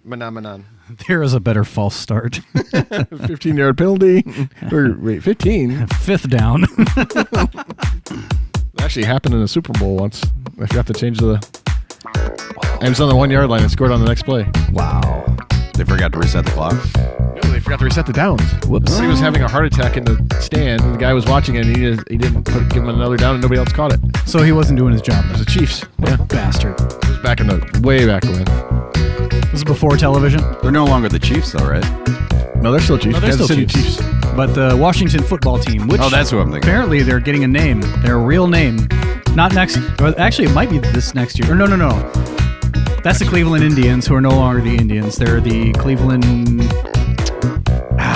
Manah Manah. There is a better false start. 15-yard penalty. Or, wait, 15? Fifth down. It actually happened in the Super Bowl once. I forgot to change the... I was on the 1-yard line and scored on the next play. Wow. They forgot to reset the clock. No, they forgot to reset the downs. Whoops. He was having a heart attack in the stand, and the guy was watching it, and he didn't give him another down, and nobody else caught it. So he wasn't doing his job. It was the Chiefs. What a bastard. It was back in the... way back when. This is before television? They're no longer the Chiefs, though, right? No, they're still Chiefs. No, they're Kansas still City Chiefs. But the Washington football team, which... Oh, that's who I'm thinking. Apparently they're getting a name. Their real name. Not next... Or actually, it might be this next year. Or no. That's the Cleveland Indians, who are no longer the Indians. They're the Cleveland...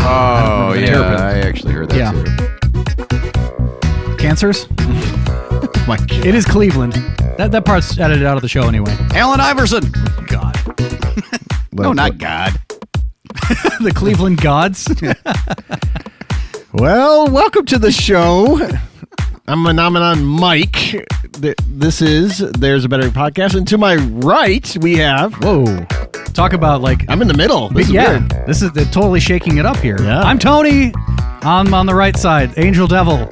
Oh, yeah. I actually heard that, too. Cancers? My God. It is Cleveland. That part's edited out of the show anyway. Allen Iverson. God. No, not God. The Cleveland Gods. Well, welcome to the show. I'm Manah Manah Mike. This is There's a Better Podcast. And to my right, we have... Whoa. Talk about like... I'm in the middle. This is weird. They're totally shaking it up here. Yeah. I'm Tony. I'm on the right side. Angel Devil.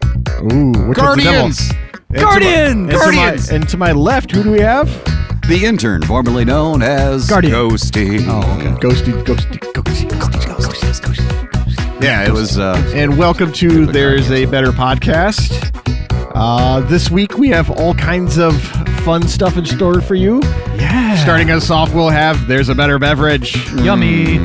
Ooh. Which Guardians. Guardians. And to my left, who do we have? The intern, formerly known as Guardian. Ghosty. Oh, okay. Ghosty. Yeah, it was... And welcome to There's a Better Podcast. This week we have all kinds of fun stuff in store for you. Yeah. Starting us off, we'll have There's a Better Beverage. Yummy.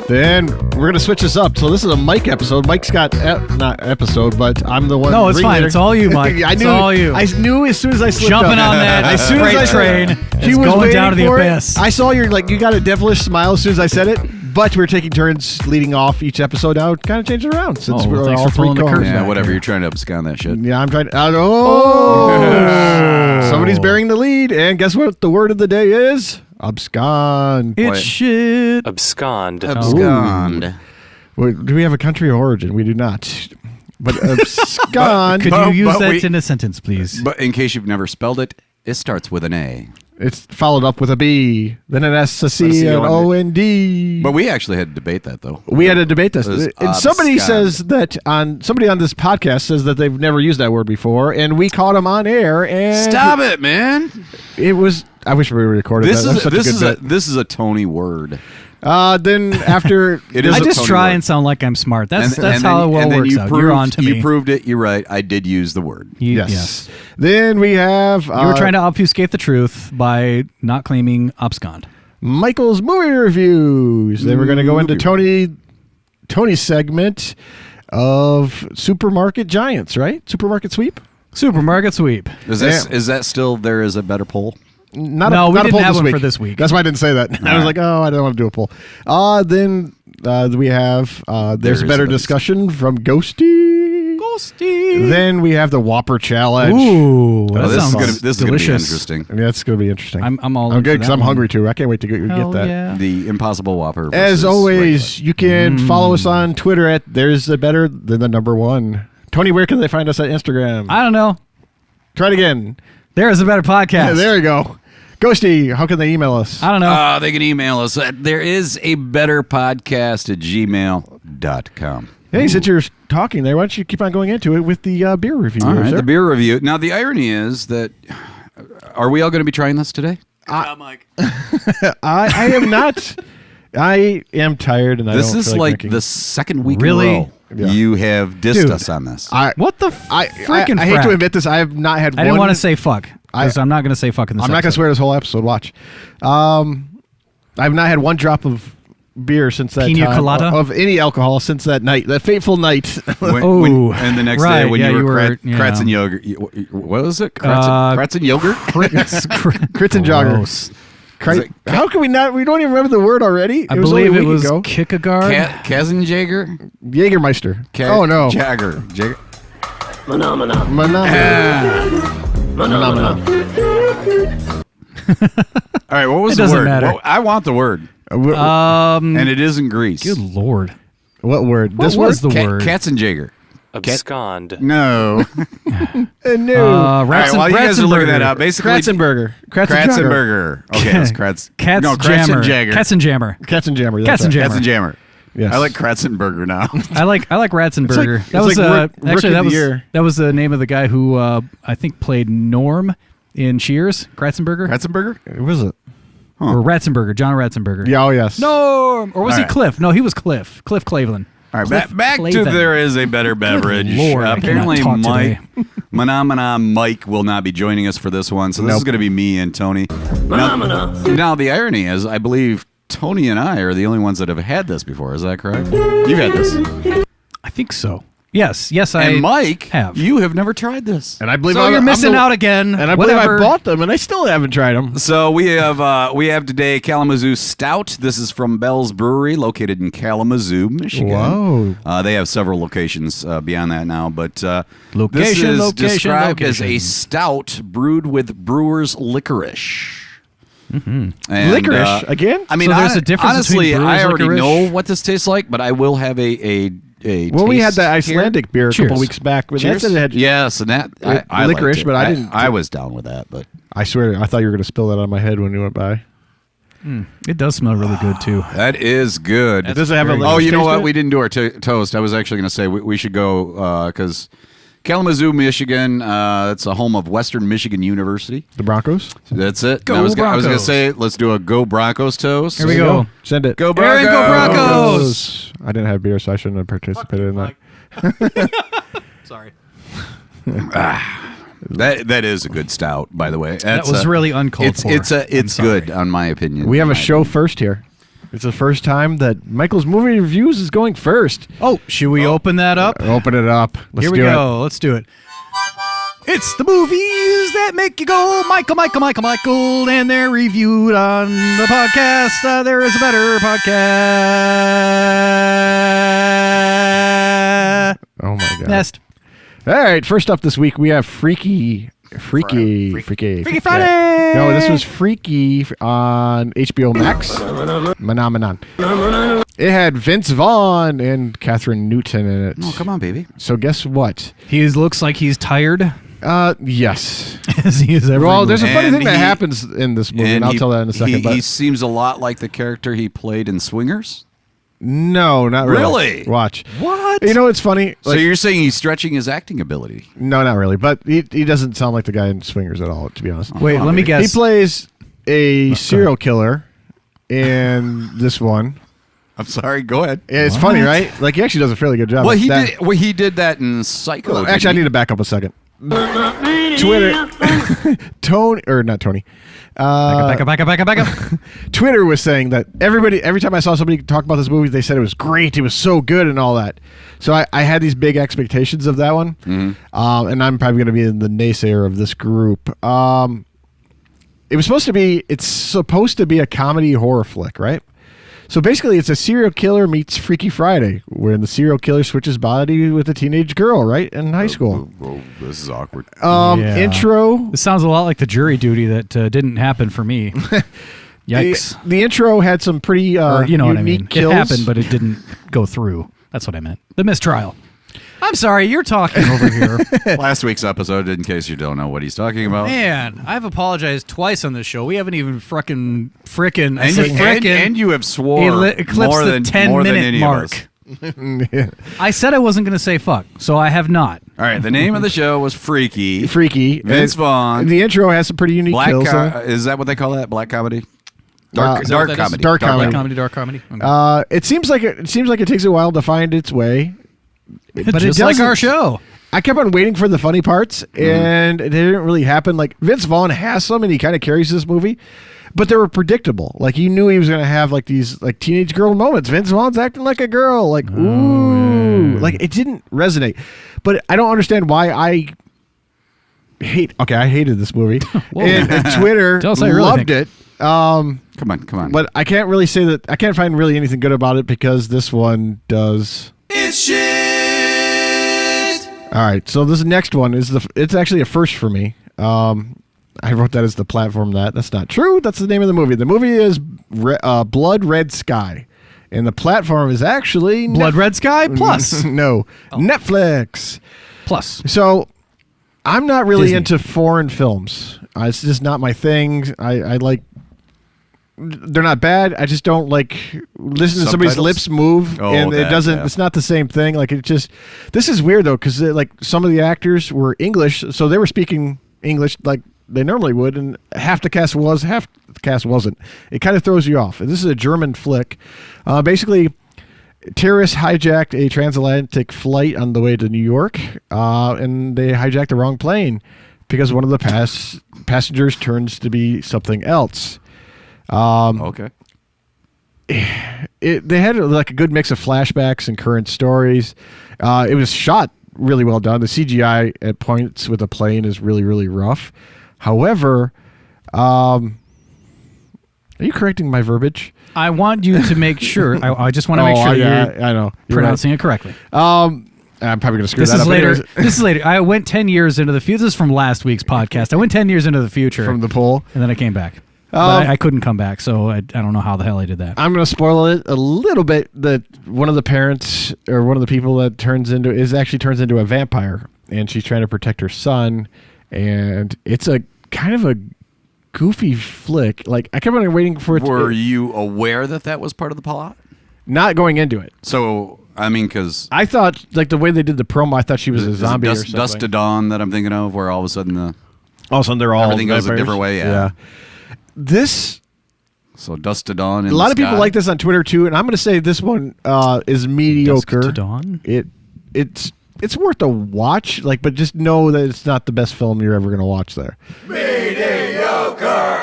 Then we're going to switch this up. So this is a Mike episode. Mike's got, not episode, but I'm the one. No, it's fine. It's all you, Mike. It's all you. I knew as soon as I slipped Jumping up. on that As soon freight as I train. He It's was going waiting down to the for it. abyss. I saw you got a devilish smile as soon as I said it. But we're taking turns leading off each episode now. Kind of change it around since we're thanks all for three pulling the co-hosts. curtain. Yeah, whatever. You're trying to abscond that shit. Yeah, I'm trying to... Somebody's bearing the lead. And guess what the word of the day is? Abscond. It's shit. Abscond. Abscond. Wait, do we have a country of origin? We do not. But abscond... Could you use that in a sentence, please? But in case you've never spelled it, it starts with an A. It's followed up with a B, then an S, a C, an O, and D. But we actually had to debate that, though. We had to debate this. It And was somebody abscond. says that somebody on this podcast says that they've never used that word before, and we caught them on air, and... Stop it, man. It was... I wish we recorded This that. is That's such a good bit. this is a Tony word. Then after... It is I a just Tony try word. and sound like I'm smart. That's And how it then works you out. Proved, You're on to me. You proved it. You're right. I did use the word. Yes. Then we have... You were trying to obfuscate the truth by not claiming abscond. Michael's movie reviews. Then we're going to go into Tony's segment of Supermarket Giants, right? Supermarket Sweep? Supermarket sweep. Is that still there is a better poll? Not No, we not a didn't poll have this one week. for this week. That's why I didn't say that. I was like, I don't want to do a poll. Then we have There's a Better Discussion from Ghosty. Ghosty. Then we have the Whopper Challenge. Ooh, that this sounds is gonna be delicious. interesting. Yeah, it's going to be interesting. I'm all I'm in good for because that I'm one. hungry too. I can't wait to get Hell that. yeah. The Impossible Whopper. As versus always, regular. you can follow us on Twitter at There's a Better than the number one. Tony, where can they find us at Instagram? I don't know. Try it again. There is a better podcast. Yeah, there you go. Ghosty, how can they email us? I don't know. They can email us at thereisabetterpodcast@gmail.com. Hey, since you're talking there, why don't you keep on going into it with the beer review? All right, sir? the beer review. Now, the irony is that are we all going to be trying this today? Mike. I am not. I am tired, and This I don't is feel like drinking. the second week Really? in a row Yeah. you have dissed Dude. us on this. What the I freaking hate frack? to admit this. I have not had. I didn't want to say fuck. I- Because I'm not going to say fuck in this I'm not going to episode. swear this whole episode. Watch. I've not had one drop of beer since that Pina time, colada? of any alcohol since that night, that fateful night. And the next right, day when yeah, you you were were, Kratz and yogurt. What was it? Kratz and yogurt? Crits and jogger. Gross. How can we not? We don't even remember the word already. I was believe only a it week was ago. Kierkegaard. Katzenjammered? Jägermeister. Oh no. Jagger. Manah Manah. All right, what was It the doesn't word? matter. I want the word. What And it isn't Greece. Good Lord. word? What This was word? the word? Katzenjammered. Abscond. No. No. All right, while you guys are looking that up, basically Kratzenberger. Kratzenberger. Okay, that's Kratz. No, Katzenjammered. Katzenjammer. Katzenjammer. That's right. Katzenjammer. Katzenjammer. Yes. I like Kratzenberger now. I like Ratzenberger. It's That was the name of the guy who I think played Norm in Cheers. Kratzenberger. Kratzenberger? What was it? Or Ratzenberger. John Ratzenberger. Yeah, oh, yes. Norm. Or was All he right. Cliff? No, he was Cliff. Cliff Cleveland. All right, Cliff back to Clavin. There Is a Better Beverage. Lord, I Apparently, cannot talk Mike, today. Manah Manah Mike will not be joining us for this one, so this is going to be me and Tony. Now, the irony is, I believe Tony and I are the only ones that have had this before. Is that correct? You've had this. I think so. Yes, I And Mike, have. you have never tried this. And I believe So you're missing out again. And I Whatever. believe I bought them, and I still haven't tried them. So we have today Kalamazoo Stout. This is from Bell's Brewery, located in Kalamazoo, Michigan. Whoa. They have several locations beyond that now, but this Location, is location, described as a location. stout brewed with brewer's licorice. And, Licorice again? I mean, So there's a difference honestly, between brewer's I already licorice? know what this tastes like, but I will have a Well, we had taste that here. Icelandic beer a couple Cheers. weeks back. But Cheers. that said it had, Yes, and that I licorice, liked it. but I didn't- I was down with that, but I swear, I thought you were going to spill that on my head when you went by. It does smell really good too. that is good. Does it have a very Oh, licorice you know taste what? to it? We didn't do our toast. I was actually going to say we should go because Kalamazoo, Michigan. It's a home of Western Michigan University. The Broncos? That's it. Go I was going to Broncos. say let's do a Go Broncos toast. Here we go. Send it. Go Aaron, Broncos! go Broncos! I didn't have beer, so I shouldn't have participated in that. Sorry. That is a good stout, by the way. That was really uncalled for. It's I'm sorry. good, on my opinion. We have a My show opinion. first here. It's the first time that Michael's movie reviews is going first. Oh, should we open that up? Open it up. Let's Here we do go. Let's do it. It's the movies that make you go, Michael, and they're reviewed on the podcast. There is a better podcast. Oh my god. Nest. All right, first up this week we have Freaky Friday. No, this was Freaky on HBO Max. Manah Manah. It had Vince Vaughn and Catherine Newton in it. Oh, come on, baby. So guess what? He looks like he's tired. Yes. As he is every Well, there's a funny And thing that he- happens in this movie, and I'll tell that in a second. He But seems a lot like the character he played in Swingers. no, not really. Really? Watch. What? You know, it's funny. So you're saying he's stretching his acting ability? No, not really. But he doesn't sound like the guy in Swingers at all, to be honest. Wait, let me He guess. plays a serial killer in this one. I'm sorry. Go ahead. And it's funny, right? Like, he actually does a fairly good job. Well, That- he did that in Psycho. Well, actually, I need to back up a second. Twitter, not Tony. Back up. Twitter was saying that every time I saw somebody talk about this movie, they said it was great, it was so good, and all that. So I had these big expectations of that one, and I'm probably going to be in the naysayer of this group. It's supposed to be a comedy horror flick, right? So basically, it's a serial killer meets Freaky Friday, where the serial killer switches body with a teenage girl, right, in high school. Oh, this is awkward. Yeah. Intro. This sounds a lot like the jury duty that didn't happen for me. Yikes. The intro had some pretty Or, you know what I unique mean. kills. It happened, but it didn't go through. That's what I meant. The mistrial. I'm sorry, you're talking over here. Last week's episode, in case you don't know what he's talking about. Man, I've apologized twice on this show. We haven't even frickin'. I And, said you- frickin'. and you have swore eclipsed more the than 10-minute any mark. of us. I said I wasn't going to say fuck, so I have not. All right, the name of the show was Freaky. Freaky. Vince Vaughn. The intro has some pretty unique Black kills. is that what they call that? Black comedy? Dark Is that what that is? comedy. Dark comedy. Dark comedy. Okay. It seems like it takes a while to find its way. But Just it like doesn't. our show. I kept on waiting for the funny parts, and it didn't really happen. Like, Vince Vaughn has some, and he kind of carries this movie, but they were predictable. Like, you knew he was going to have like these like teenage girl moments. Vince Vaughn's acting like a girl. Like, ooh, like it didn't resonate. But I don't understand why I hated this movie, and Twitter Tell us how you really loved think. it. Come on. But I can't really say that. I can't find really anything good about it because this one does. It's shit. All right, so this next one it's actually a first for me. I wrote that as the platform. That's not true. That's the name of the movie. The movie is Blood Red Sky, And the platform is actually Blood Red Sky Plus. No, Netflix. Plus. So I'm not really Disney. into foreign films. It's just not my thing. I like. They're not bad. I just don't like listen to somebody's Subtitles? lips move, Oh, and it that, doesn't. yeah. It's not the same thing. Like it just. This is weird though, because like some of the actors were English, so they were speaking English like they normally would, and half the cast was, half the cast wasn't. It kind of throws you off. And this is a German flick. Basically, terrorists hijacked a transatlantic flight on the way to New York, and they hijacked the wrong plane because one of the passengers turns to be something else. Okay. They had like a good mix of flashbacks and current stories. It was shot really well done. The CGI at points with the plane is really, really rough. However, are you correcting my verbiage? I want you to make sure. I just want to make sure you're I know. You're pronouncing it correctly. I'm probably going to screw This that is up. later. Anyways, This is later. I went 10 years into the future. This is from last week's podcast. I went 10 years into the future from the poll. and then I came back. But I couldn't come back, so I don't know how the hell I did that. I'm going to spoil it a little bit. That one of the parents or one of the people that turns into a vampire, and she's trying to protect her son. And it's a kind of a goofy flick. Like I kept on waiting for it. Were you aware that was part of the plot? Not going into it. So I mean, because I thought like the way they did the promo, I thought she was a zombie or something. Dust to Dawn that I'm thinking of, where all of a sudden All of a sudden they're all everything goes a vampires. different way. Yeah. This. So Dust to Dawn. In A lot the of people sky. like this on Twitter too, and I'm going to say this one is mediocre. Dusk to Dawn? It's worth a watch, like, but just know that it's not the best film you're ever going to watch. There, mediocre.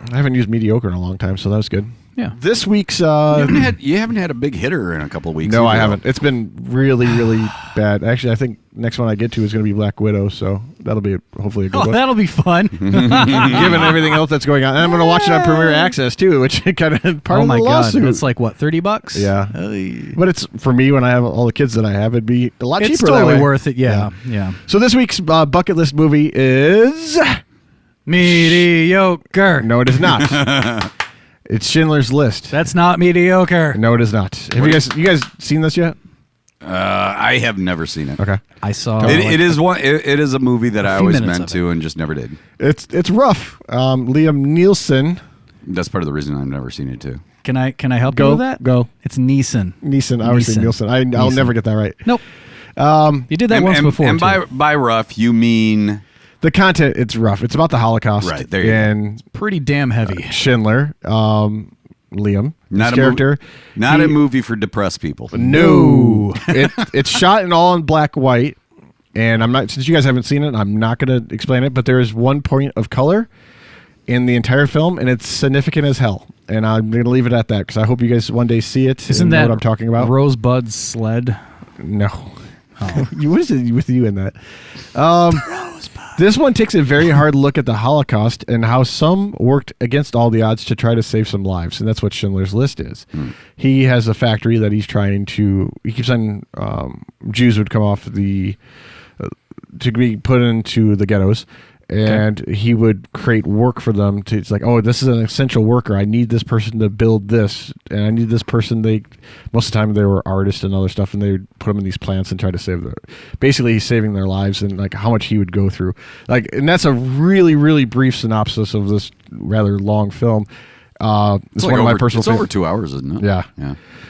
I haven't used mediocre in a long time, so that was good. Yeah. This week's You haven't had a big hitter in a couple of weeks. no, I either. haven't. It's been really, really bad. Actually, I think next one I get to is going to be Black Widow, so that'll be hopefully a good Oh, one. that'll be fun. Given everything else that's going on, and I'm going to watch it on Premiere Access too, which kind of part Oh of my the god, lawsuit. it's like what, $30? Yeah. Hey. But it's for me when I have all the kids that I have, it'd be a lot cheaper. It's that totally way. worth it. Yeah. So this week's bucket list movie is Mediocre. no, it is not. It's Schindler's List. That's not mediocre. No, it is not. Have you guys seen this yet? I have never seen it. Okay, I saw It is a movie that I few always minutes meant of to and just never did. it's rough. Liam Neeson. That's part of the reason I've never seen it too. Can I help you Go with that? go. It's Neeson. Neeson. I always say Neeson. Nielsen. I'll Neeson. never get that right. Nope. You did that once before. And too. by rough, you mean The content, it's rough. It's about the Holocaust. Right, there you go. and Pretty damn heavy. Schindler. Liam, not his a character. not He- a movie for depressed people. No, it's shot in all in black white, and I'm not. Since you guys haven't seen it, I'm not going to explain it. But there is one point of color in the entire film, and it's significant as hell. And I'm going to leave it at that because I hope you guys one day see it. Isn't and know that what I'm talking about? Rosebud Sled? No. What is it with you in that? This one takes a very hard look at the Holocaust and how some worked against all the odds to try to save some lives, and that's what Schindler's List is. He has a factory that he's trying to. He keeps on Jews would come off the to be put into the ghettos, and he would create work for them. It's like, oh, this is an essential worker. I need this person to build this, and I need this person. Most of the time they were artists and other stuff, and they would put them in these plants and try to save them. Basically, he's saving their lives, and like how much he would go through. Like, and that's a really, really brief synopsis of this rather long film. It's one of my personal. It's over 2 hours, isn't it? Yeah.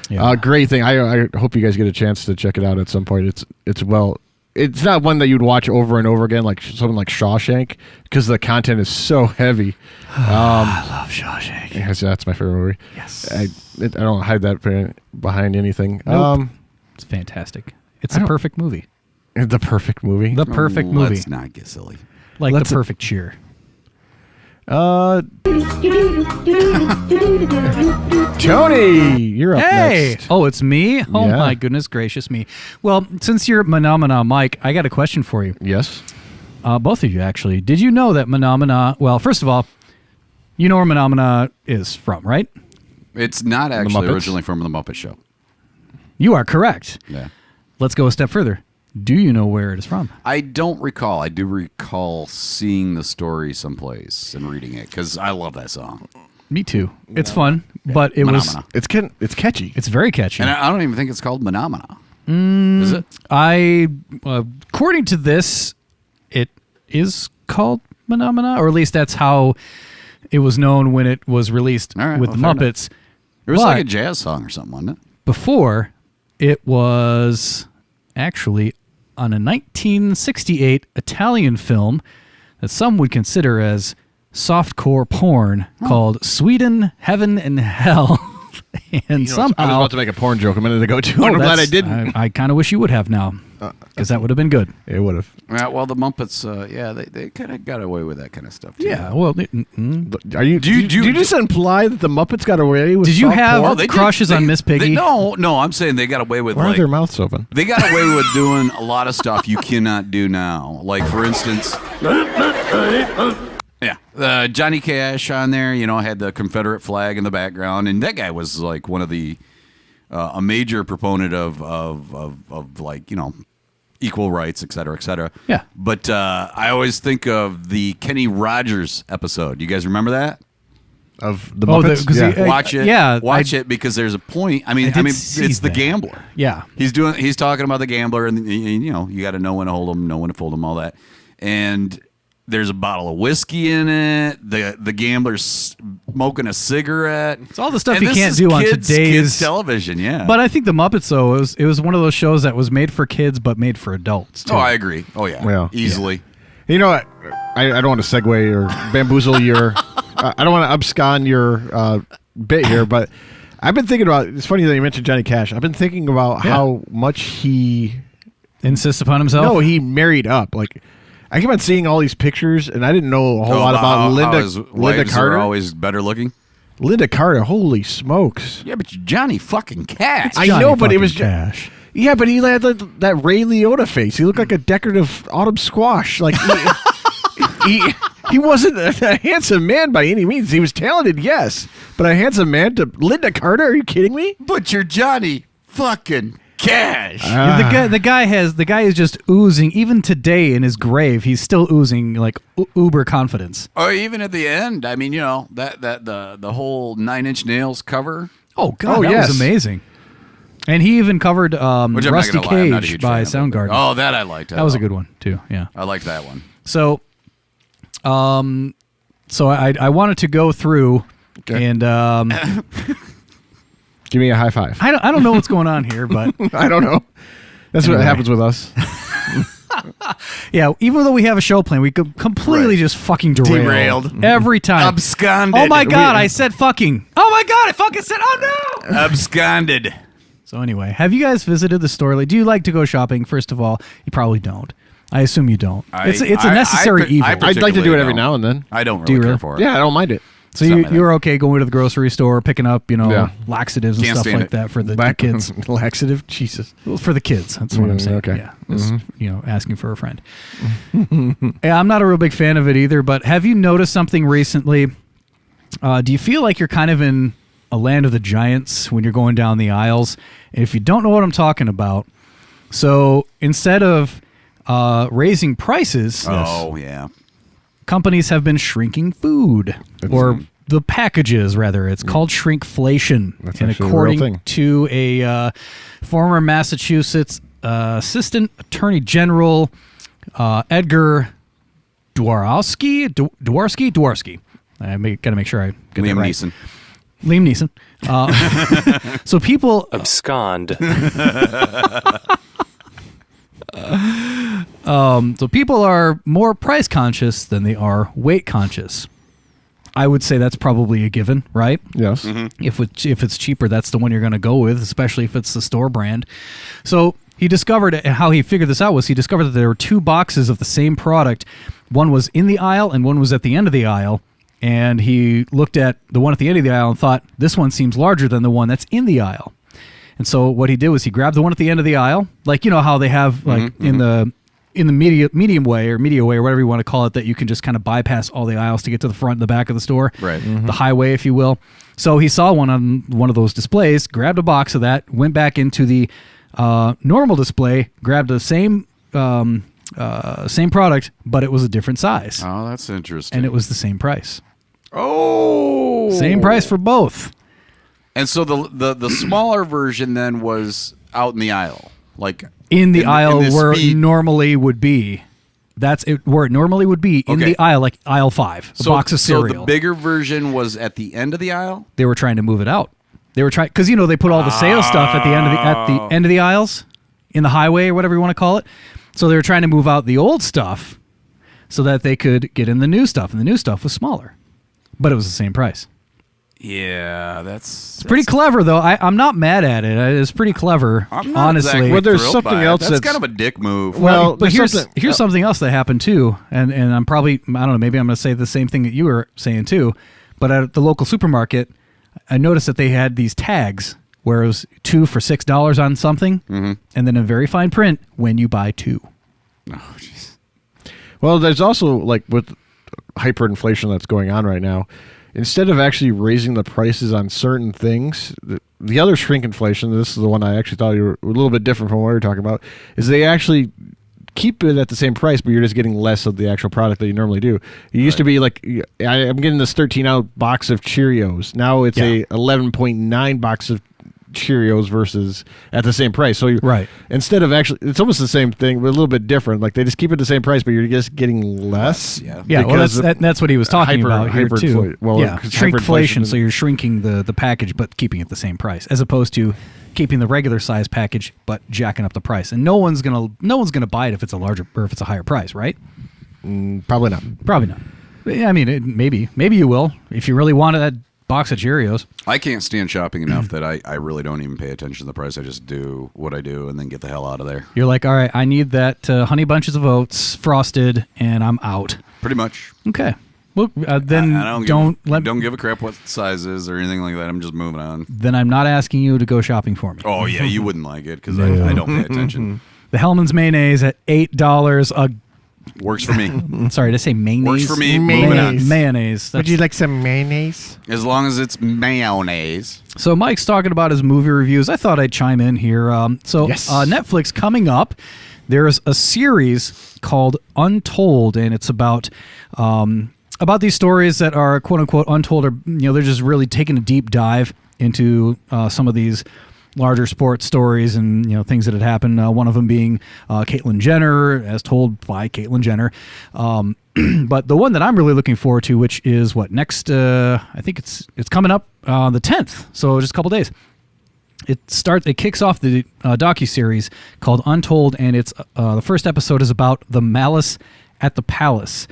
Yeah. Great thing. I hope you guys get a chance to check it out at some point. It's not one that you'd watch over and over again, like something like Shawshank, because the content is so heavy. I love Shawshank. Yes, that's my favorite movie. Yes. I don't hide that behind anything. Nope. It's fantastic. It's a perfect movie. The perfect movie. The perfect movie. Let's not get silly. Like let's- the perfect cheer. Tony, you're up Hey! next. Oh, it's me? Oh, Yeah. my goodness gracious me. Well, since you're Manah Manah Mike, I got a question for you. Yes. Both of you, actually. Did you know that Manah Manah... Well, first of all, you know where Manah Manah is from, right? It's not actually Muppets? originally from the Muppet Show. You are correct. Yeah. Let's go a step further. Do you know where it is from? I don't recall. I do recall seeing the story someplace and reading it because I love that song. Me too. It's fun. but it Manah was. Manah. It's catchy. It's very catchy. And I don't even think it's called Manah Manah. Is it? According to this, it is called Manah Manah, or at least that's how it was known when it was released with the Muppets. It was like a jazz song or something, wasn't it? Before, it was actually on a 1968 Italian film that some would consider as softcore porn called Sweden, Heaven, and Hell. And somehow... I was about to make a porn joke a minute ago, too. I'm glad I didn't. I kind of wish you would have now, because that would have been good. It would have. Yeah, well, the Muppets, they kind of got away with that kind of stuff, too. Yeah, well... Do you just imply that the Muppets got away with Did you soft have porn? crushes on Miss Piggy? No, I'm saying they got away with Why are their mouths open? They got away with doing a lot of stuff you cannot do now. Like, for instance... Yeah, Johnny Cash on there, had the Confederate flag in the background, and that guy was like one of the a major proponent of like equal rights, et cetera, et cetera. Yeah. But I always think of the Kenny Rogers episode. You guys remember that? Of the Muppets? Watch it. Yeah, watch it because there's a point. I mean, it's the gambler. Yeah, he's talking about the gambler, and you got to know when to hold him, know when to fold him, all that, and. There's a bottle of whiskey in it. The gambler's smoking a cigarette. It's all the stuff you can't do on today's television. Yeah, but I think the Muppets, though, it was one of those shows that was made for kids but made for adults too. Oh, I agree. Oh yeah, well, easily. Yeah. You know what? I don't want to segue or bamboozle your. I don't want to abscond your bit here, but I've been thinking about. It's funny that you mentioned Johnny Cash. I've been thinking about how much he insists upon himself. No, he married up. Like. I keep on seeing all these pictures, and I didn't know a whole lot about Linda Carter. Are always better looking. Linda Carter, holy smokes! Yeah, but Johnny fucking Cash. I know, but it was Cash. Yeah, but he had that Ray Liotta face. He looked like a decorative autumn squash. Like he wasn't a handsome man by any means. He was talented, yes, but a handsome man to Linda Carter? Are you kidding me? But you're Johnny fucking Cash. The guy is just oozing. Even today in his grave, he's still oozing like uber confidence. Or even at the end, I mean, that the whole 9 Inch Nails cover. Oh God, that was amazing. And he even covered Rusty Cage by Soundgarden. Oh, that I liked. That was a good one too. Yeah, I liked that one. So, I wanted to go through and. Give me a high five. I don't know what's going on here, but I don't know. That's what happens with us. Yeah, even though we have a show plan, we could completely just fucking derailed every time. Absconded. Oh my God, I said fucking. Oh my God, I fucking said oh no. Absconded. So anyway, have you guys visited the store? Like, do you like to go shopping? First of all, you probably don't. I assume you don't. It's a necessary evil. I'd like to do it every now and then. I don't really care for it. Yeah, I don't mind it. So you're okay going to the grocery store, picking up, laxatives and stuff like that for the kids. Laxative? Jesus. Well, for the kids. That's what I'm saying. Okay. Yeah. Asking for a friend. Yeah, I'm not a real big fan of it either, but have you noticed something recently? Do you feel like you're kind of in a land of the giants when you're going down the aisles? And if you don't know what I'm talking about, so instead of raising prices... Oh, yeah. Companies have been shrinking food, or the packages, rather. It's called shrinkflation. That's and actually a real according to a former Massachusetts Assistant Attorney General, Edgar Dworski. I got to make sure I get that right. Liam Neeson. So people... Abscond. So people are more price conscious than they are weight conscious. I would say that's probably a given, right? Yes. Mm-hmm. If it's cheaper, that's the one you're going to go with, especially if it's the store brand. So he discovered how he figured this out was he discovered that there were two boxes of the same product. One was in the aisle and one was at the end of the aisle. And he looked at the one at the end of the aisle and thought, this one seems larger than the one that's in the aisle. And so what he did was he grabbed the one at the end of the aisle, like how they have like in the medium way or media way or whatever you want to call it, that you can just kind of bypass all the aisles to get to the front and the back of the store, right? The highway, if you will. So he saw one on one of those displays, grabbed a box of that, went back into the normal display, grabbed the same product, but it was a different size. Oh, that's interesting. And it was the same price. Oh, same price for both. And so the smaller version then was out in the aisle, like in the aisle where speed. it normally would be. That's it, where it normally would be in the aisle, like aisle 5, a box of cereal. So the bigger version was at the end of the aisle. They were trying to move it out. They were trying because they put all the sales stuff at the end of the aisles in the highway or whatever you want to call it. So they were trying to move out the old stuff so that they could get in the new stuff, and the new stuff was smaller, but it was the same price. Yeah, that's Pretty clever, though. I'm not mad at it. It's pretty clever, I'm not honestly. exactly Well, there's thrilled something by it. else That's that's- kind of a dick move. Well, but there's here's something else that happened too, and I'm probably, I don't know, maybe I'm going to say the same thing that you were saying too, but at the local supermarket, I noticed that they had these tags where it was 2 for $6 on something, and then in very fine print, when you buy 2. Oh, jeez. Well, there's also, like, with hyperinflation that's going on right now, instead of actually raising the prices on certain things, the other shrinkflation, this is the one I actually thought you were a little bit different from what we were talking about, is they actually keep it at the same price, but you're just getting less of the actual product that you normally do. It used to be like, I'm getting this 13-ounce box of Cheerios. Now it's a 11.9 box of Cheerios versus at the same price. So instead of actually, it's almost the same thing, but a little bit different. Like they just keep it the same price, but you're just getting less. Yeah. Yeah, well, that's what he was talking about here too. Well, yeah, shrinkflation. So you're shrinking the package, but keeping it the same price, as opposed to keeping the regular size package, but jacking up the price. And no one's gonna buy it if it's a larger or if it's a higher price, right? Probably not. Probably not. Yeah, I mean, maybe you will if you really wanted that box of Cheerios. I can't stand shopping enough that I really don't even pay attention to the price. I just do what I do and then get the hell out of there. You're like, all right, I need that Honey Bunches of Oats frosted, and I'm out. Pretty much. Okay. Well, then I don't give a crap what the size is or anything like that. I'm just moving on. Then I'm not asking you to go shopping for me. Oh yeah, you wouldn't like it because I don't pay attention. The Hellman's mayonnaise at $8 a. Works for me. Sorry, did I say mayonnaise? Works for me. Mayonnaise. Would you like some mayonnaise? As long as it's mayonnaise. So Mike's talking about his movie reviews. I thought I'd chime in here. Netflix coming up. There's a series called Untold, and it's about these stories that are quote unquote untold, or they're just really taking a deep dive into some of these larger sports stories and things that had happened. One of them being Caitlyn Jenner, as told by Caitlyn Jenner. But the one that I'm really looking forward to, which is next? I think it's coming up the 10th, so just a couple days. It kicks off the docuseries called Untold, and it's the first episode is about the malice at the palace.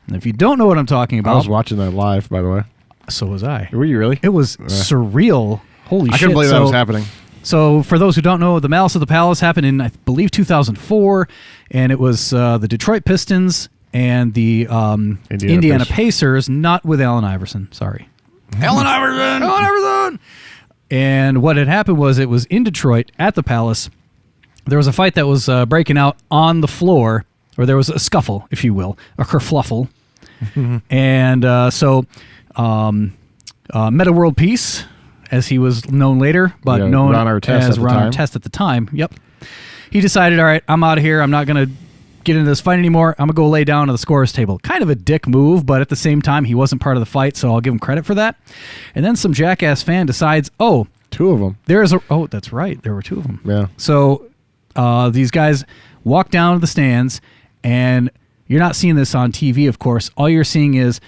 And if you don't know what I'm talking about, I was watching that live, by the way. So was I. Were you really? It was surreal. Holy shit! I couldn't believe that was happening. So for those who don't know, the Malice of the Palace happened in, I believe, 2004, and it was the Detroit Pistons and the Indiana Pacers, not with Allen Iverson. Sorry. Allen Iverson! And what had happened was it was in Detroit at the Palace. There was a fight that was breaking out on the floor, or there was a scuffle, if you will, a kerfluffle. And so Meta World Peace, as he was known later, but known as Ron Artest at the time. Yep. He decided, all right, I'm out of here. I'm not going to get into this fight anymore. I'm going to go lay down on the scorer's table. Kind of a dick move, but at the same time, he wasn't part of the fight, so I'll give him credit for that. And then some jackass fan decides, two of them. That's right. There were 2 of them. Yeah. So these guys walk down to the stands, and you're not seeing this on TV, of course. All you're seeing is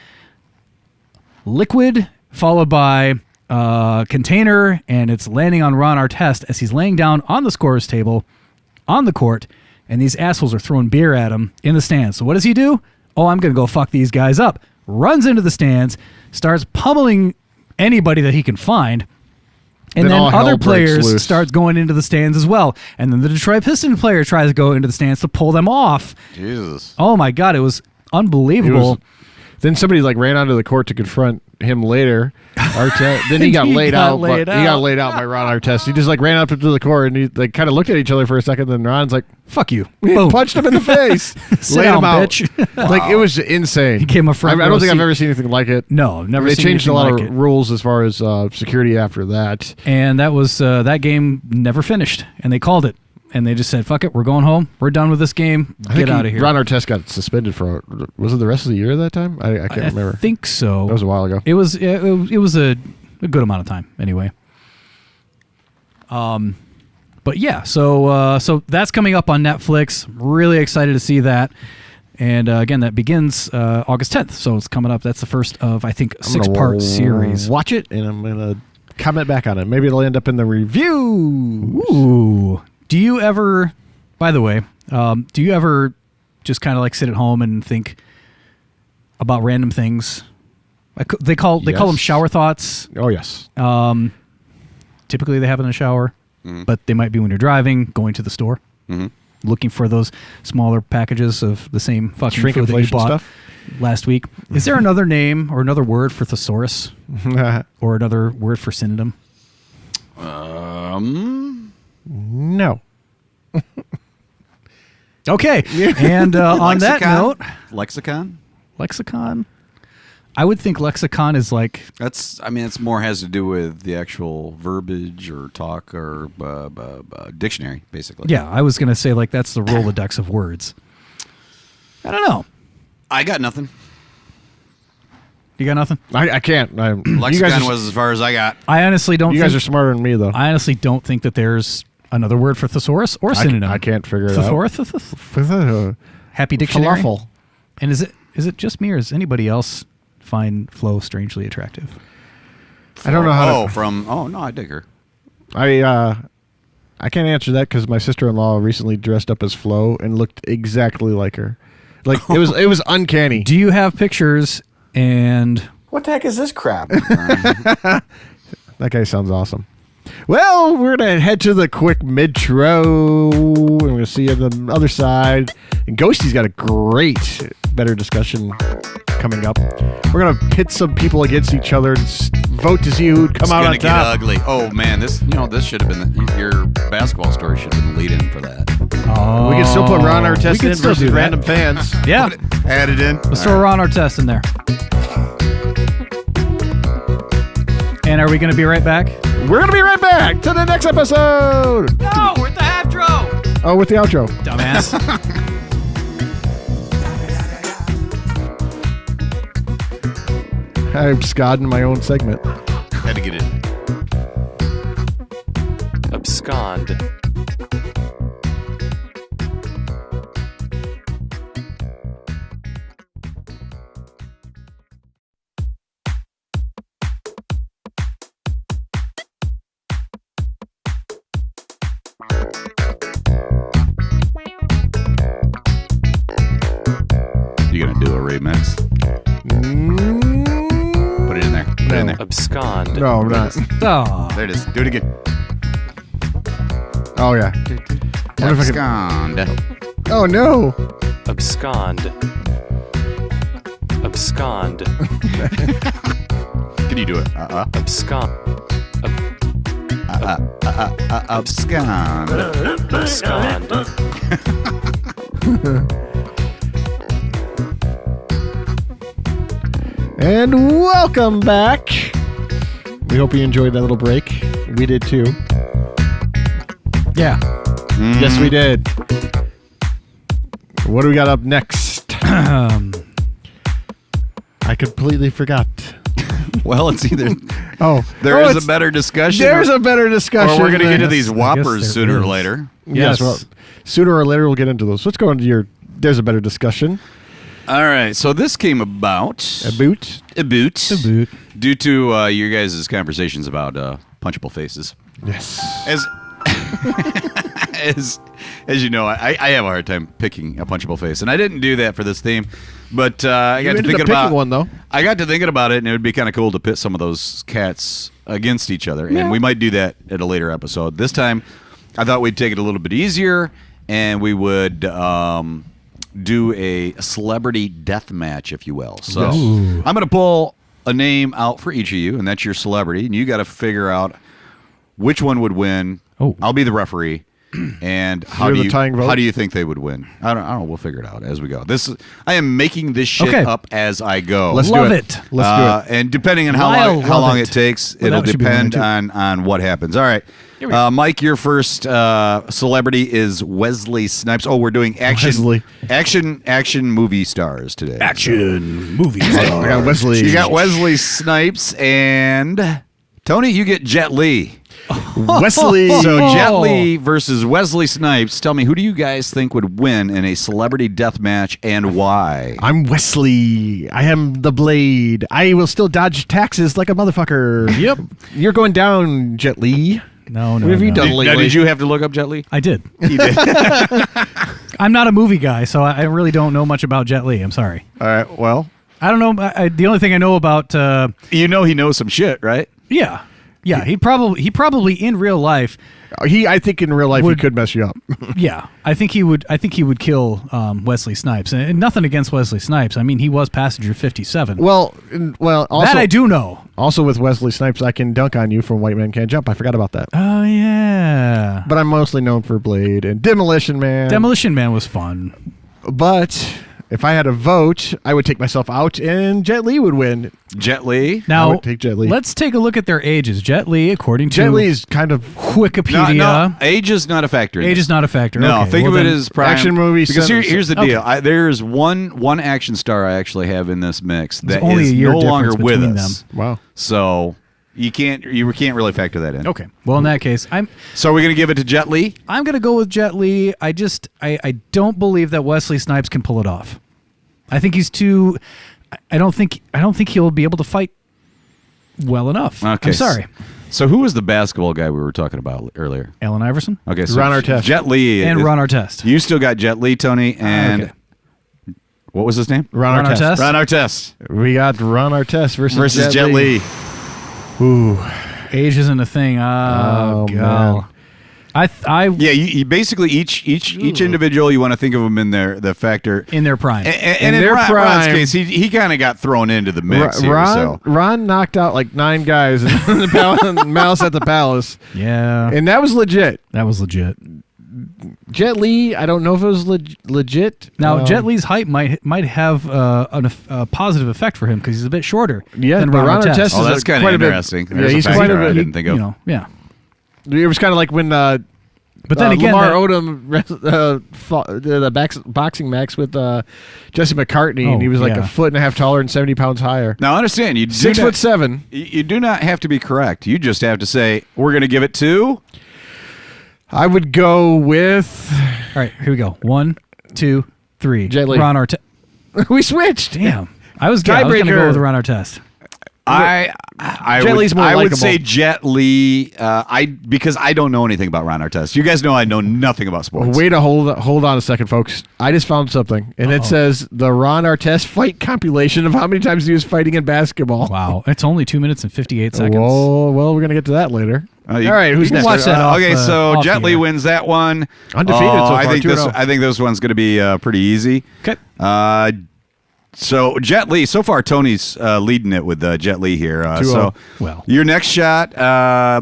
liquid followed by container, and it's landing on Ron Artest as he's laying down on the scorer's table on the court, and these assholes are throwing beer at him in the stands. So what does he do? I'm going to go fuck these guys up. Runs into the stands, starts pummeling anybody that he can find, and then other players start going into the stands as well. And then the Detroit Pistons player tries to go into the stands to pull them off. Jesus. Oh my God, it was unbelievable. Then somebody ran onto the court to confront him later. Artest. Then he got laid out. He got laid out by Ron Artest. He just ran up to the court, and they kind of looked at each other for a second. Then Ron's like, "Fuck you!" He punched him in the face. Laid him out, bitch. Wow. It was insane. He came a front. I don't think I've ever seen anything like it. No, never. They changed a lot of rules as far as security after that. And that was that game never finished, and they called it. And they just said, "Fuck it, we're going home. We're done with this game. Get out of here." Ron Artest got suspended for was it the rest of the year that time? I can't remember. I think so. That was a while ago. It was a good amount of time anyway. But yeah, so that's coming up on Netflix. Really excited to see that. And again, that begins August 10th, so it's coming up. That's the first of, I think, a 6-part series. Watch it, and I'm going to comment back on it. Maybe it'll end up in the review. Ooh. Do you ever, by the way, do you ever just kind of like sit at home and think about random things? They call them shower thoughts. Oh, yes. Typically they happen in the shower, but they might be when you're driving, going to the store. Looking for those smaller packages of the same fucking food that you bought stuff last week. Is there another name or another word for thesaurus? Or another word for synonym? No. Okay. And on that note... Lexicon? I would think lexicon is like... it's more has to do with the actual verbiage or talk or dictionary, basically. Yeah, I was going to say like that's the Rolodex of words. I don't know. I got nothing. You got nothing? I can't. Lexicon was as far as I got. I honestly don't You guys are smarter than me, though. I honestly don't think that there's another word for thesaurus or synonym. I can't figure it out. Happy dictionary? Falafel. And is it just me or is anybody else find Flo strangely attractive? I don't know how no, I dig her. I can't answer that because my sister-in-law recently dressed up as Flo and looked exactly like her. Like it was uncanny. Do you have pictures and what the heck is this crap? That guy sounds awesome. Well, we're going to head to the quick mid-tro. We're going to see you on the other side. And Ghosty's got a great, better discussion coming up. We're going to pit some people against each other and vote to see who'd come out on top. It's going to get ugly. Oh, man, this should have been your basketball story should have been the lead-in for that. Oh, we can still put Ron Artest in versus random fans. Yeah. Add it in. Let's throw Ron Artest in there. And are we going to be right back? We're going to be right back to the next episode. No, we're at the outro. Oh, with the outro. Dumbass. I'm absconding my own segment. Had to get it. Abscond. You gonna do a remix? Put it in there. Put it in there. Abscond. No, I'm not. Oh. There it is. Do it again. Oh, yeah. Abscond. Oh, no. Abscond. Abscond. Can you do it? Abscond. Abscond. Abscond. And welcome back. We hope you enjoyed that little break. We did too. Yeah. Yes, we did. What do we got up next? I completely forgot. Well, it's either there is a better discussion. There's a better discussion. Or we're going to get to these I guess Whoppers there sooner or is. later. Yes, well, sooner or later we'll get into those. Let's go into your there's a better discussion. All right, so this came about A boot. due to your guys' conversations about punchable faces. Yes. As you know, I have a hard time picking a punchable face, and I didn't do that for this theme, but I got to thinking about one though. I got to thinking about it, and it would be kind of cool to pit some of those cats against each other, and we might do that at a later episode. This time, I thought we'd take it a little bit easier, and we would do a celebrity death match, if you will. So I'm going to pull a name out for each of you, and that's your celebrity, and you got to figure out which one would win. I'll be the referee. And how do you think they would win? I don't know. We'll figure it out as we go. I am making this shit up as I go. Let's do it. And depending on how long it takes, it'll depend on what happens. All right. Mike, your first celebrity is Wesley Snipes. Oh, we're doing action movie stars today. Action movie stars. I got Wesley. You got Wesley Snipes, and Tony, you get Jet Li. Wesley. So Jet Li versus Wesley Snipes. Tell me, who do you guys think would win in a celebrity death match and why? I'm Wesley. I am the Blade. I will still dodge taxes like a motherfucker. Yep. You're going down, Jet Li. No. What have you done Now, lately? did you have to look up Jet Li? I did. You did. I'm not a movie guy, so I really don't know much about Jet Li. I'm sorry. All right. Well, I don't know. The only thing I know about, he knows some shit, right? yeah, he probably in real life, I think in real life he could mess you up. yeah, I think he would kill Wesley Snipes, and nothing against Wesley Snipes. I mean, he was passenger 57. Well. Also, that I do know. Also, with Wesley Snipes, I can dunk on you from White Man Can't Jump. I forgot about that. Oh yeah, But I'm mostly known for Blade and Demolition Man. Demolition Man was fun. But if I had a vote, I would take myself out, and Jet Li would win. Jet Li. I Now would take Jet Li. let's take a look at their ages. Jet Li, according to Jet Li is kind of Wikipedia, No, age is not a factor. in age this. is not a factor. No, Okay, think well of it then- as prime. Action movie, Because sentence. here's the Okay. deal. There's one action star I actually have in this mix that only is a year no longer difference with between us. wow. So you can't really factor that in. Okay, well in that case, So are we gonna give it to Jet Li? I'm gonna go with Jet Li. I don't believe that Wesley Snipes can pull it off. I think he's too. I don't think he'll be able to fight well enough. Okay. I'm sorry, So who was the basketball guy we were talking about earlier? Allen Iverson Okay, so Ron Artest. Jet Li and Ron Artest. You still got Jet Li, Tony, and Okay. what was his name? Ron Ron Artest. Artest? Ron Artest We got Ron Artest versus Jet Li. Ooh. Age isn't a thing. Oh, man. God. I Yeah, you basically each individual you want to think of them in the factor. in their prime. And in their Ron's prime- case, he kind of got thrown into the mix here. So. Ron knocked out like 9 guys in the Malice at the Palace, yeah, and that was legit. that was legit. Jet Li, I don't know if it was legit. Now, Jet Li's height might have a positive effect for him because he's a bit shorter Yeah, than but Ron Ron Artest. Artest Oh, is that's kind quite of a bit- interesting. yeah, There's he's a quite factor a I bit. didn't think of. You know, yeah. It was kind of like when But then again, Lamar that- Odom the boxing match with Jesse McCartney, Oh, and he was like yeah. a foot and a half taller and 70 pounds higher. Now, understand, you do 6'7". You do not have to be correct. You just have to say, we're going to give it to... I would go with. All right, here we go. 1, 2, 3. Jet Li. Ron Artest. We switched. Damn. I was going to Tiebreaker. go with Ron Artest. Jet Li's more I would likable. say Jet Li, because I don't know anything about Ron Artest. You guys know I know nothing about sports. Wait a hold on a second, folks. I just found something, and it says the Ron Artest fight compilation of how many times he was fighting in basketball. Wow. It's only 2 minutes and 58 seconds. Whoa, well, we're gonna get to that later. You- All right, who's you can next? watch that off, Okay, so off Jet the Li air. wins that one. Undefeated so far, I think 2-0. I think this one's going to be pretty easy. Okay. So Jet Li, so far Tony's leading it with Jet Li here. 2-0. So Well. your next shot,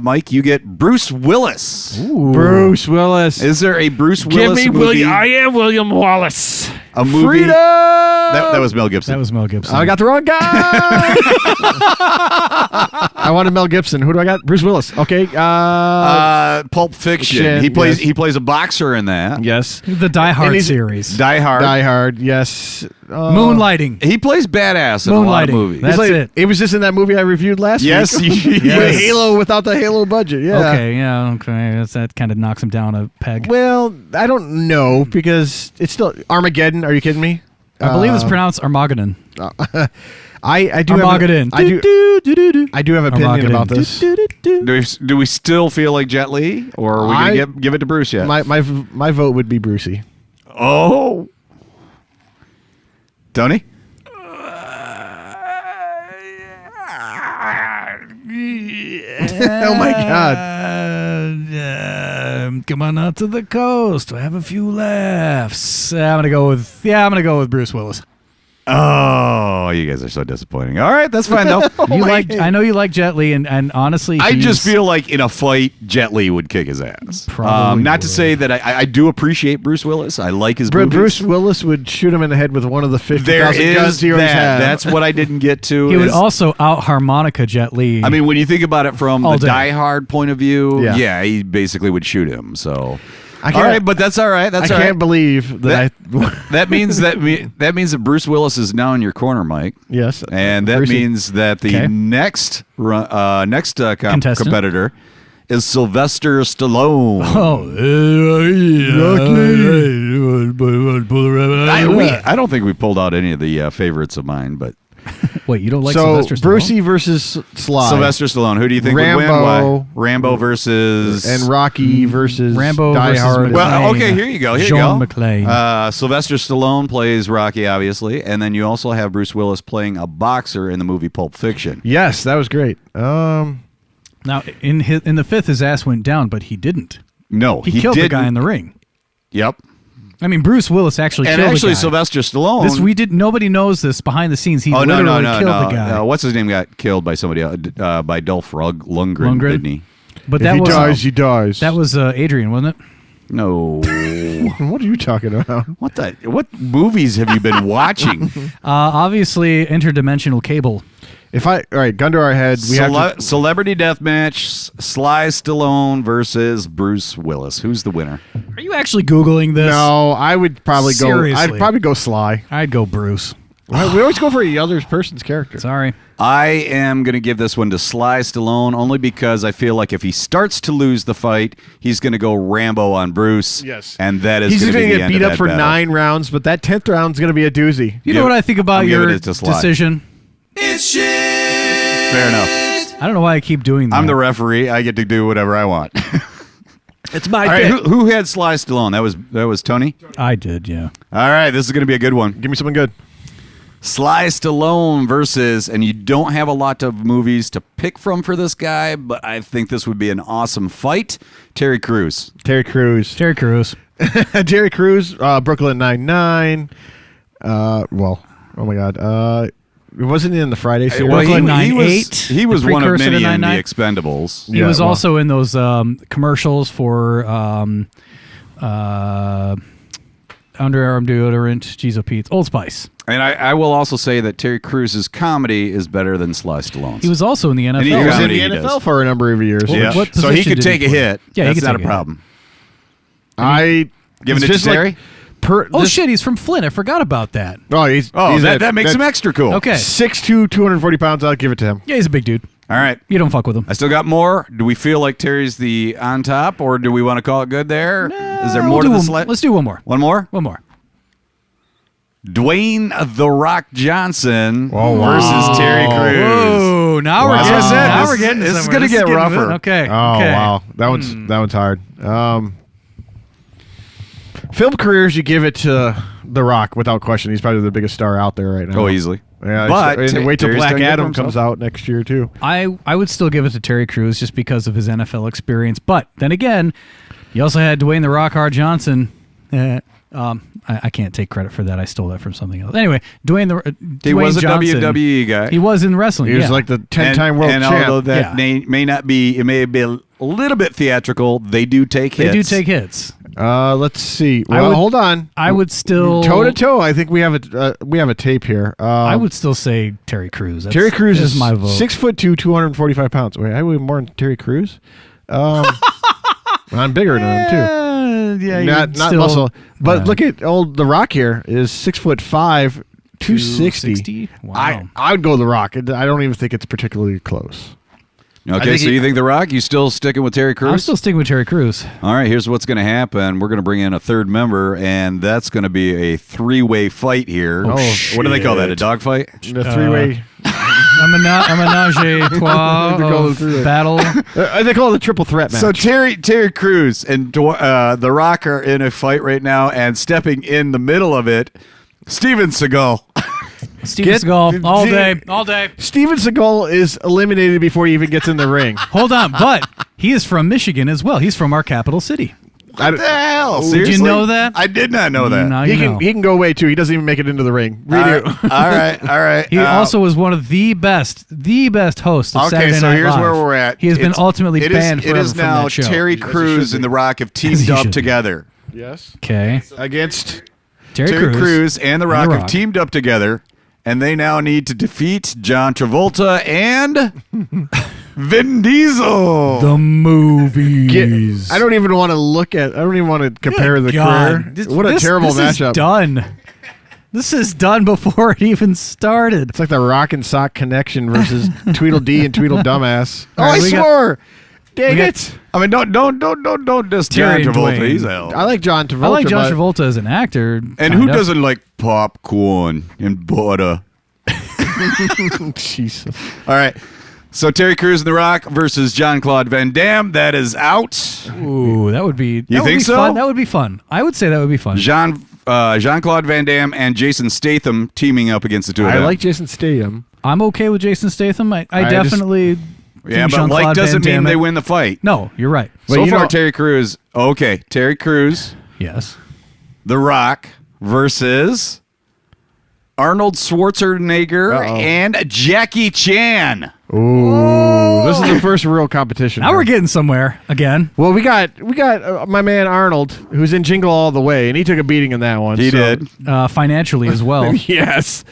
Mike, you get Bruce Willis. Ooh. Bruce Willis. Is there a Bruce Give Willis me movie? William. I am William Wallace. A movie Freedom. that was Mel Gibson. That was Mel Gibson. I got the wrong guy. I wanted Mel Gibson. Who do I got? Bruce Willis. Okay. Pulp Fiction. Fiction, He yes. plays a boxer in that. yes. the Die And Hard he's- series. Die Hard. Die Hard. Yes. Moonlighting. He plays badass in a lot of Moonlighting. movies. That's He's like, it. It was just in that movie I reviewed last Yes, week. yes. Halo without the Halo budget. Yeah. Okay, yeah, okay. that kind of knocks him down a peg. Well, I don't know because it's still Armageddon. Are you kidding me? I believe it's pronounced Armageddon. I do Armageddon. Have I do have an opinion Armageddon. about this. Do we still feel like Jet Li, or are we I- gonna give it to Bruce yet? My vote would be Brucey. Oh, Tony. Oh my God. Come on out to the coast. Have a few laughs. I'm gonna go with Bruce Willis. Oh, you guys are so disappointing. All right, that's fine though. I know you like Jet Li, and honestly, I just he's- feel like in a fight, Jet Li would kick his ass. Probably not to would. say that I do appreciate Bruce Willis. I like his movies. Bruce Willis would shoot him in the head with one of the 50,000 There guns is he always that. had. That's what I didn't get to. he would is- also out harmonica Jet Li. I mean, when you think about it from All the day. Die Hard point of view, Yeah. yeah, he basically would shoot him. So, I all can't- right, but that's all right. That's I all right. can't believe that That means that means that Bruce Willis is now in your corner, Mike. yes. And that Brucey. means that the Okay. next Contestant. competitor is Sylvester Stallone. I don't think we pulled out any of the favorites of mine, but Wait, you don't like So Sylvester Stallone? Brucey versus Sly. Sylvester Stallone. Who do you think would win? Why? Rambo versus and Rocky versus Rambo Die versus Hard. McClane. Well, okay, here you go. Here John you go. McClane. Sylvester Stallone plays Rocky, obviously, and then you also have Bruce Willis playing a boxer in the movie Pulp Fiction. Yes, that was great. Now, in the fifth, his ass went down, but he didn't. No, He killed the didn't. guy in the ring. Yep. I mean, Bruce Willis actually And killed the actually, guy. Sylvester Stallone. Nobody knows this behind the scenes. He Oh literally no! killed the guy. What's his name got killed by somebody else, by Dolph Lundgren, Lundgren? didn't he? But if that he was dies, he dies. that was Adrian, wasn't it? No. What are you talking about? What movies have you been watching? Obviously, interdimensional cable. All right, gun to our head. We have to, Celebrity Deathmatch: Sly Stallone versus Bruce Willis. Who's the winner? Are you actually Googling this? No, I would probably go. Seriously. I'd probably go Sly. I'd go Bruce. We always go for the other person's character. Sorry. I am going to give this one to Sly Stallone only because I feel like if he starts to lose the fight, he's going to go Rambo on Bruce. Yes. And that is He's going to going be to the get end beat of up that for battle. 9 rounds, but that 10th round's going to be a doozy. You know what I think about I'm your giving it to Sly. decision? Fair enough. I don't know why I keep doing that. I'm the referee. I get to do whatever I want. It's my All right, who had Sly Stallone? That was Tony? I did, yeah. All right, this is going to be a good one. Give me something good. Sly Stallone versus, and you don't have a lot of movies to pick from for this guy, but I think this would be an awesome fight. Terry Crews. Terry Crews. Terry Crews. Terry Crews, Brooklyn Nine-Nine. Well, oh my God. Wasn't he in the Friday series? Well, Brooklyn he was, 9-8, he was the one of precursor to many in the 9-9. Expendables. He Yeah, was well. also in those commercials for underarm deodorant, Jizo Pete's, Old Spice. And I will also say that Terry Crews' comedy is better than Sly Stallone's. He was also in the NFL. he He was in comedy the he NFL does. for a number of years. Yeah. What So he position could did take he a play? hit. Yeah, he That's could not take a a hit. problem. It's Giving it to just like Terry? Oh, shit, he's from Flint. I forgot about that. He's that makes him extra cool. Okay. 6'2", 240 pounds. I'll give it to him. Yeah, he's a big dude. All right. You don't fuck with him. I still got more. Do we feel like Terry's the on top, or do we want to call it good there? Is there more to this? Let's do one more. One more? One more. Dwayne The Rock Johnson wow. versus Terry Crews. Whoa, now we're Wow. getting, That's what I said. now This- we're getting this is somewhere. gonna get getting rougher. good. Okay. Oh okay. wow, that one's hard. Film careers, you give it to The Rock without question. He's probably the biggest star out there right now. Oh, easily. Yeah, But and wait till Terry's Black done good for Adam himself. comes out next year too. I would still give it to Terry Crews just because of his NFL experience. But then again, you also had Dwayne The Rock Hard Johnson. I can't take credit for that. I stole that from something else. Anyway, He Dwayne was a Johnson, WWE guy. He was in wrestling. He was yeah. like the 10-time world and champ. although that Yeah. may not be, it may be a little bit theatrical, they do take hits. They do take hits. Let's see. Well, hold on. I would still Toe to toe. I think we have a tape here. I would still say Terry Crews. Terry Crews is my vote. 6'2", 245 pounds. Wait, I weigh more than Terry Crews. I'm bigger than him too. Yeah, Not still, muscle, but yeah. look at old The Rock here is 6'5", 260. Wow. I would go The Rock. I don't even think it's particularly close. Okay, think so he- you think The Rock? You still sticking with Terry Crews? I'm still sticking with Terry Crews. All right, here's what's going to happen. We're going to bring in a third member, and that's going to be a three-way fight here. Oh, What do they call that? A shit. dog fight? The three-way. A menage a trois They call it of three-way. battle. They call it the triple threat match. So Terry Crews and The Rock are in a fight right now, and stepping in the middle of it, Steven Seagal. Steven Get- Seagal all see- day, all day. Steven Seagal is eliminated before he even gets in the ring. Hold on, but he is from Michigan as well. He's from our capital city. What the hell? Did you Seriously? know that? I did not know that. Now He you know. can go away too. He doesn't even make it into the ring. All Redo. right, all right. He also was one of the best hosts of Okay, Saturday so Night here's Live. where we're at. He has been It's- ultimately it is- banned forever It is from now that show. Terry As he should Crews be. and The Rock have As he teamed up should be. together. Yes. Okay. Against Terry Crews and The Rock The have Rock. teamed up together, and they now need to defeat John Travolta and Vin Diesel. The movies. I don't even want to look at. I don't even want to compare the God. career. What a terrible this matchup. Is done. This is done before it even started. It's like the Rock and Sock Connection versus Tweedledee and Tweedledumbass. Oh, All right, I we got- swore. Dang it! I mean, don't diss John Terry and Travolta. Dwayne. He's out. I like John Travolta. I like John but- Travolta as an actor. And kind who of. doesn't like popcorn and butter? Jesus. All right. So Terry Crews and The Rock versus Jean-Claude Van Damme. That is out. Ooh, that would be. You that would think be so? Fun. That would be fun. I would say that would be fun. Jean-Claude Van Damme and Jason Statham teaming up against the two of I them. like Jason Statham. I'm okay with Jason Statham. I just- definitely. Yeah, think but Jean-Claude like doesn't Van mean Damme- they win the fight. No, you're right. Well, So you far, know- Terry Crews. Okay, Terry Crews, Yes. The Rock versus Arnold Schwarzenegger Uh-oh. and Jackie Chan. Ooh, this is the first real competition. Now here. we're getting somewhere again. Well, we got my man Arnold, who's in Jingle All the Way, and he took a beating in that one. He so- did. Financially as well. Yes.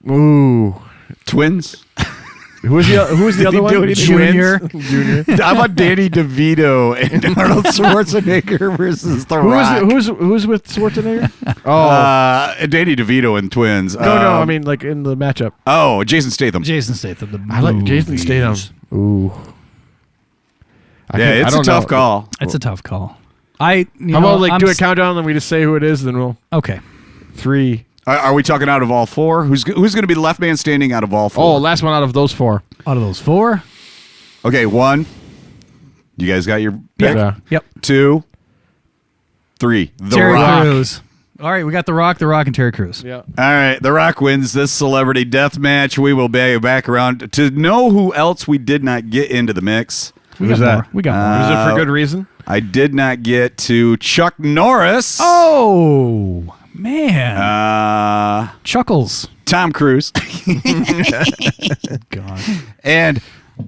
Ooh. Twins. Who was the other one? do anything? Junior. Junior. How about Danny DeVito and Arnold Schwarzenegger versus The Rock? Who's with Schwarzenegger? Oh. Danny DeVito and Twins. no, I mean like in the matchup. Oh, Jason Statham. Jason Statham. The I like Jason movies. Statham. Ooh. Yeah, it's a tough call. It's a tough call. How about like do a countdown and we just say who it is, then we'll Okay. 3. Are we talking out of all four? Who's going to be the left man standing out of all Oh, four? last one out of those 4. Out of those 4. Okay, 1. You guys got your pick? Yeah. Yep. 2, 3. The Terry Rock. Crews. All right, we got The Rock, and Terry Crews. Yeah. All right, The Rock wins this celebrity death match. We will be back around to know who else we did not get into the mix. We Who's got that? more. We got more. Is it for good reason? I did not get to Chuck Norris. Oh, man. Chuckles. Tom Cruise. God. And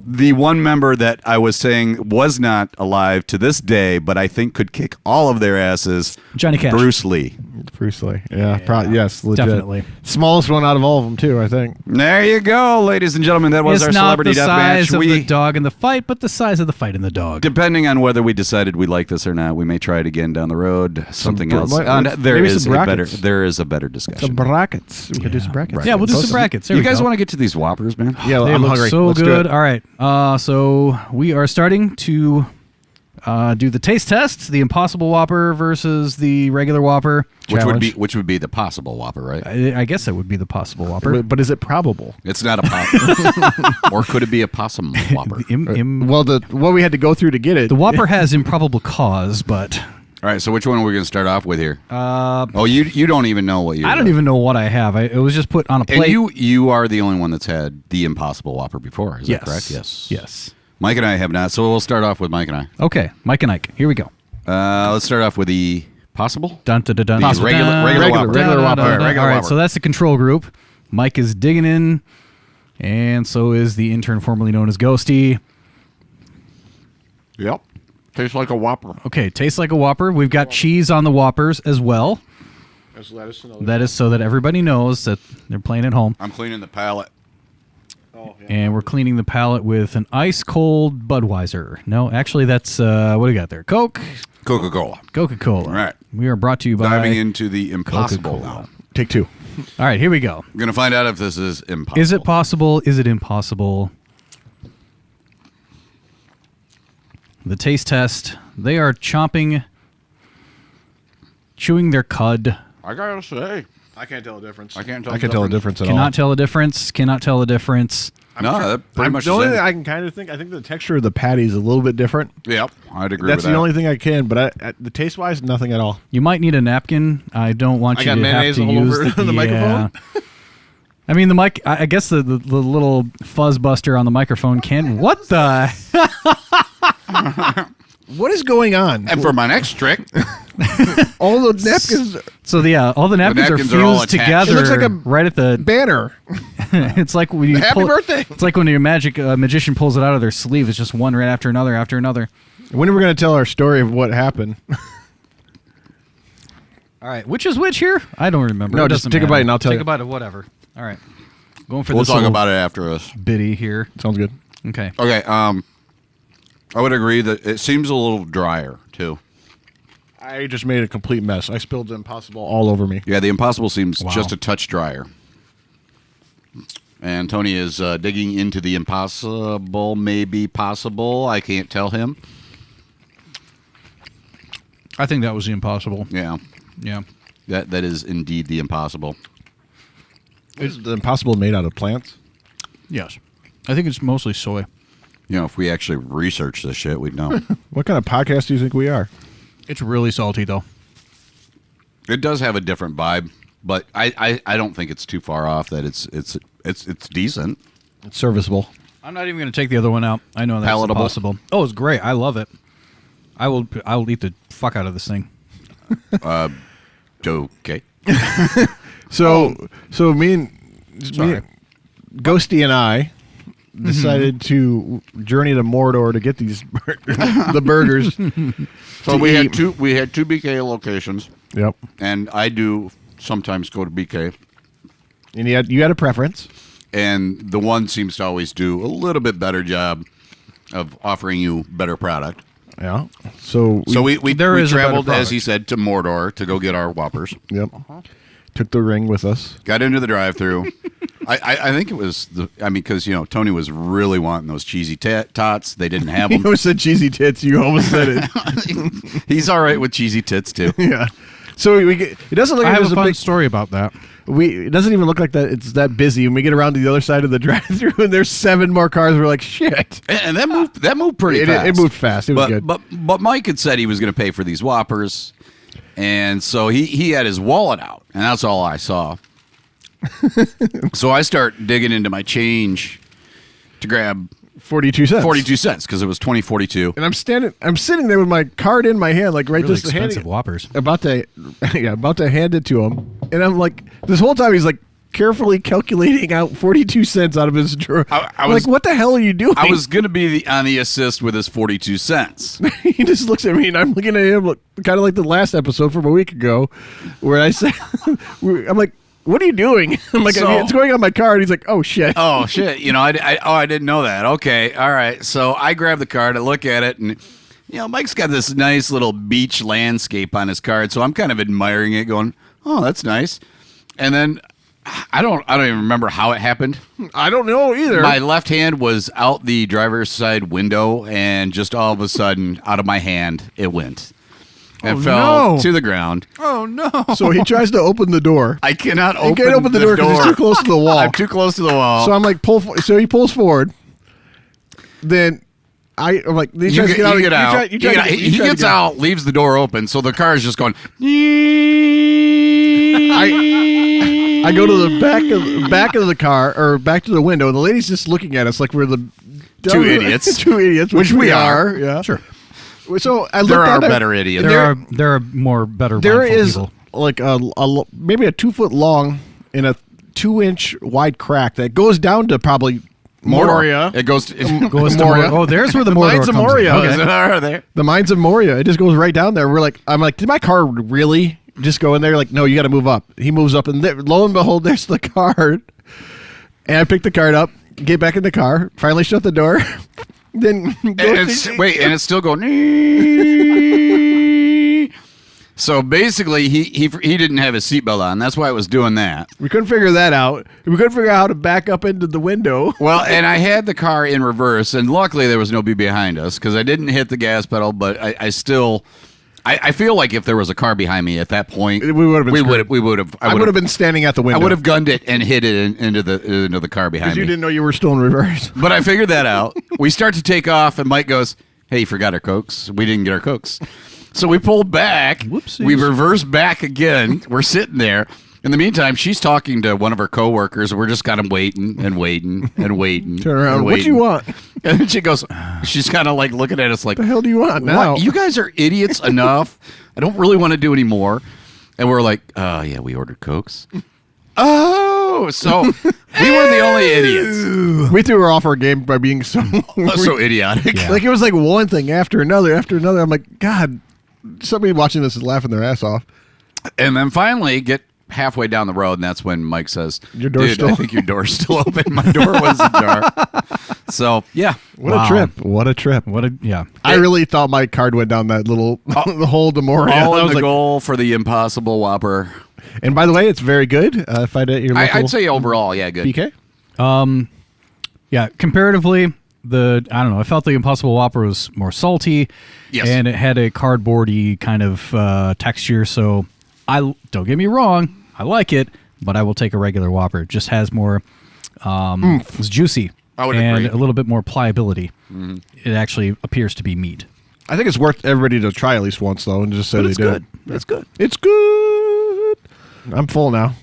the one member that I was saying was not alive to this day, but I think could kick all of their asses, Johnny Cash. Bruce Lee. Bruce Lee. Yeah. Yes, legit. Definitely. Smallest one out of all of them too, I think. There you go, ladies and gentlemen. That was It's our not celebrity the death size match. of the dog in the fight, but the size of the fight in the dog. Depending on whether we decided we like this or not, we may try it again down the road. Something br- else. what- There maybe is some a better. brackets. There is a better discussion. Some brackets. We could do some brackets. Yeah, we'll do some brackets. There You we guys go. want to get to these Whoppers, man? Yeah, They I'm look hungry. so Let's do good. it. All right. So we are starting to do the taste test: the Impossible Whopper versus the regular Whopper. Challenge. Which would be the possible Whopper, right? I guess it would be the Possible Whopper. But is it probable? It's not a pop. Or could it be a possum Whopper? Well, what we had to go through to get it. The Whopper has improbable cause, but All right, so which one are we going to start off with here? You don't even know what you. I don't even know what I have. It was just put on a plate. And you are the only one that's had the Impossible Whopper before. Is that correct? Yes. Yes. Mike and I have not, so we'll start off with Mike and I. Okay, Mike and Ike. Here we go. Let's start off with the possible. Dun, dun, dun, dun. The regular Whopper. regular Whopper. All right, regular All right, Whopper. so that's the control group. Mike is digging in, and so is the intern formerly known as Ghosty. Yep. Tastes like a Whopper. Okay, tastes like a Whopper. We've got cheese on the Whoppers as well. That is so that everybody knows that they're playing at home. I'm cleaning the palate. And we're cleaning the palate with an ice cold Budweiser. No, actually, that's what do we got there? Coca-Cola. Coca-Cola. All right. We are brought to you by Diving into the impossible Coca-Cola. now. Take 2. All right, here we go. I'm going to find out if this is impossible. Is it possible? Is it impossible? The taste test. They are chewing their cud. I got to say. I can't tell the difference. I can't tell I can't tell the difference at all. Cannot tell the difference. Cannot tell the difference. No, that pretty much the is only it. thing I can kind of think. I think the texture of the patty is a little bit different. Yep, I'd agree That's with that. the only thing I can. But the taste wise, nothing at all. You might need a napkin. I don't want I you got to have mayonnaise to all use over the microphone? I mean, the mic. I guess the little fuzz buster on the microphone can. What the? What is going on? And for my next trick, All the napkins So all the napkins, napkins are are all fused attached. together. It looks like a right at the. banner. It's like when you Happy pull, birthday. It's like when your magician pulls it out of their sleeve. It's just one right after another after another. When are we going to tell our story of what happened? All right, which is which here? I don't remember. No, It just doesn't take a matter. bite and I'll tell take you. a bite of whatever. All right, going for we'll this talk little about it after this. bitty here. Sounds good. Okay. Okay, I would agree that it seems a little drier, too. I just made a complete mess. I spilled the Impossible all over me. Yeah, the Impossible seems Wow. just a touch drier. And Tony is digging into the impossible, maybe possible. I can't tell him. I think that was the impossible. Yeah. Yeah. That is indeed the impossible. Is the impossible made out of plants? Yes. I think it's mostly soy. You know, if we actually research this shit, we'd know. What kind of podcast do you think we are? It's really salty, though. It does have a different vibe, but I don't think it's too far off. That it's decent. It's serviceable. I'm not even going to take the other one out. I know that's Palatable. impossible. Oh, it's great. I love it. I'll eat the fuck out of this thing. Okay. So me and Ghosty and I decided to journey to Mordor to get these the burgers. So we had two BK locations. Yep. And I do sometimes go to BK. And you had a preference. And the one seems to always do a little bit better job of offering you better product. Yeah. So we there is a better traveled, as product. he said, to Mordor to go get our Whoppers. Yep. Took the ring with us. Got into the drive-thru. I think it was because Tony was really wanting those cheesy tots. They didn't have You them. almost said cheesy tits. You almost said it. He's all right with cheesy tits too. Yeah. So it doesn't look I like have there's a a fun big. story about that. It doesn't even look like that. It's that busy. When we get around to the other side of the drive-thru, and there's 7 more cars, we're like, shit. And that moved pretty fast. It moved fast. It was good. But Mike had said he was going to pay for these Whoppers, and so he had his wallet out, and that's all I saw. So I start digging into my change to grab 42 cents. 42 cents because it was 2042. And I'm sitting there with my card in my hand, like right Really just expensive Whoppers. about to hand it to him, and I'm like, this whole time he's like carefully calculating out 42 cents out of his drawer. I I'm was- like, what the hell are you doing? I was going to be on the assist with his 42 cents. He just looks at me, and I'm looking at him, kind of like the last episode from a week ago, where I said, I'm like, what are you doing? I'm like, So- it's going on my card. He's like, oh shit. Oh shit! I didn't know that. Okay, all right. So I grab the card, I look at it, and Mike's got this nice little beach landscape on his card. So I'm kind of admiring it, going, "Oh, that's nice." And then I don't even remember how it happened. I don't know either. My left hand was out the driver's side window, and just all of a sudden, out of my hand, it went. and fell to the ground. Oh no! So he tries to open the door. I cannot He can't open the door because he's too close to the wall. I'm too close to the wall. So I'm like, so he pulls forward. Then I'm like, he tries to get out. You get out. You try to get- He you try to gets get out, leaves the door open, so the car is just going. I go to the back of the car, or back to the window, and the lady's just looking at us like we're the Two idiots. two idiots, which we are. Yeah, Sure. So I There looked are at it. better idiots. There are more better. There mindful is people. like maybe a 2 foot long and a 2-inch wide crack that goes down to probably Moria. It goes. To, Goes to Moria. Oh, there's where the The Mordor Mines of comes in. Moria. Okay. Is it all right there? The Mines of Moria. It just goes right down there. I'm like, did my car really just go in there? Like, no, you got to move up. He moves up, and lo and behold, there's the card. And I pick the card up, get back in the car, finally shut the door. Then And it's still going. So basically, he didn't have his seatbelt on. That's why it was doing that. we couldn't figure that out. We couldn't figure out how to back up into the window. Well, and I had the car in reverse, and luckily there was nobody behind us because I didn't hit the gas pedal. But I still, I feel like if there was a car behind me at that point, We would have been screwed. I I would have been standing at the window. I would have gunned it and hit it into the car behind because you me. didn't know you were still in reverse. But I figured that out. We start to take off, and Mike goes, "Hey, you forgot our Cokes. We didn't get our Cokes." So we pulled back. Whoopsies. We reversed back again. We're sitting there. In the meantime, she's talking to one of her coworkers. We're just kind of waiting and waiting and waiting. Turn around. and What do you waiting. want? And then she goes, she's kind of like looking at us like, The hell do you want now? "What? You guys are idiots enough. I don't really want to do any more." And we're like, yeah, we ordered Cokes. Oh, so we were the only idiots. We threw her off our game by being so So idiotic. Yeah. like it was like one thing after another after another. I'm like, God, somebody watching this is laughing their ass off. And then finally get halfway down the road, and that's when Mike says, Your door's "Dude, still- I think your door's still open." My door was ajar. So yeah, What Wow. a trip! What a trip! Yeah. I really thought my card went down that little the hole to Moria. all I in was the like, goal for the Impossible Whopper. and by the way, it's very good. If I did your local I'd say overall, yeah, good. BK. Yeah, comparatively, I felt the Impossible Whopper was more salty, Yes. and it had a cardboardy kind of texture. So don't get me wrong, I like it, but I will take a regular Whopper. It just has more, it's juicy I would and agree. a little bit more pliability. It actually appears to be meat. I think it's worth everybody to try at least once, though, and just say But they it's did good. it. It's good. It's good. I'm full now.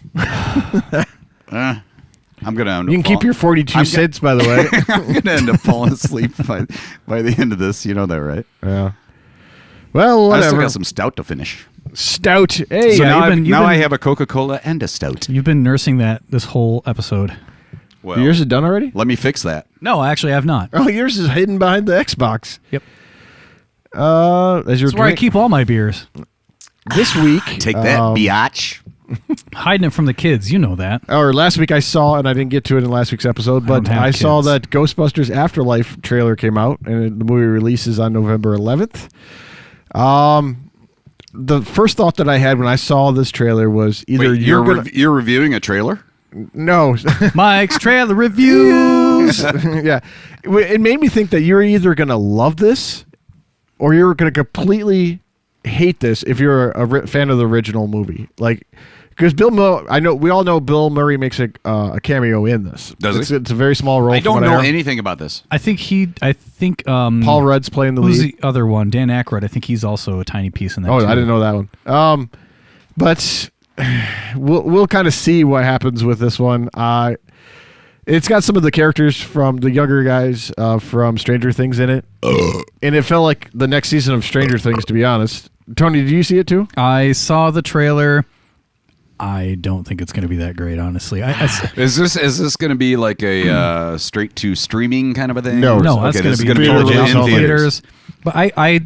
I'm gonna. End You can up keep fall- your 42 cents, by the way. I'm gonna end up falling asleep by the end of this. You know that, right? Yeah. Well, I still whatever. got some stout to finish. Stout. Hey, So now you've I been- have a Coca-Cola and a stout. You've been nursing that this whole episode. Well, yours is done already? let me fix that. No, actually, I have not. Oh, yours is hidden behind the Xbox. Yep. As you're That's where I keep all my beers. this week. Take that, biatch. Hiding it from the kids. You know that. Or last week I saw, and I didn't get to it in last week's episode, I don't but have I saw kids. that Ghostbusters Afterlife trailer came out, and the movie releases on November 11th. The first thought that I had when I saw this trailer was either Wait, you're gonna, you're reviewing a trailer? no, Mike's Trailer Reviews. yeah, it made me think that you're either gonna love this or you're gonna completely hate this if you're a fan of the original movie, like. Because we all know Bill Murray makes a cameo in this. Does he? It's a very small role. I don't from what know heard. anything about this. I think Paul Rudd's playing the who's lead. the other one? Dan Aykroyd. I think he's also a tiny piece in that. Oh, too. I didn't know that one. But we'll kind of see what happens with this one. It's got some of the characters from the younger guys from Stranger Things in it, and it felt like the next season of Stranger Things. To be honest, Tony, did you see it too? I saw the trailer. I don't think it's going to be that great, honestly. Is this going to be like a straight to streaming kind of a thing? No, Or- No, that's okay, going this to is be gonna theaters, be also in theaters. But I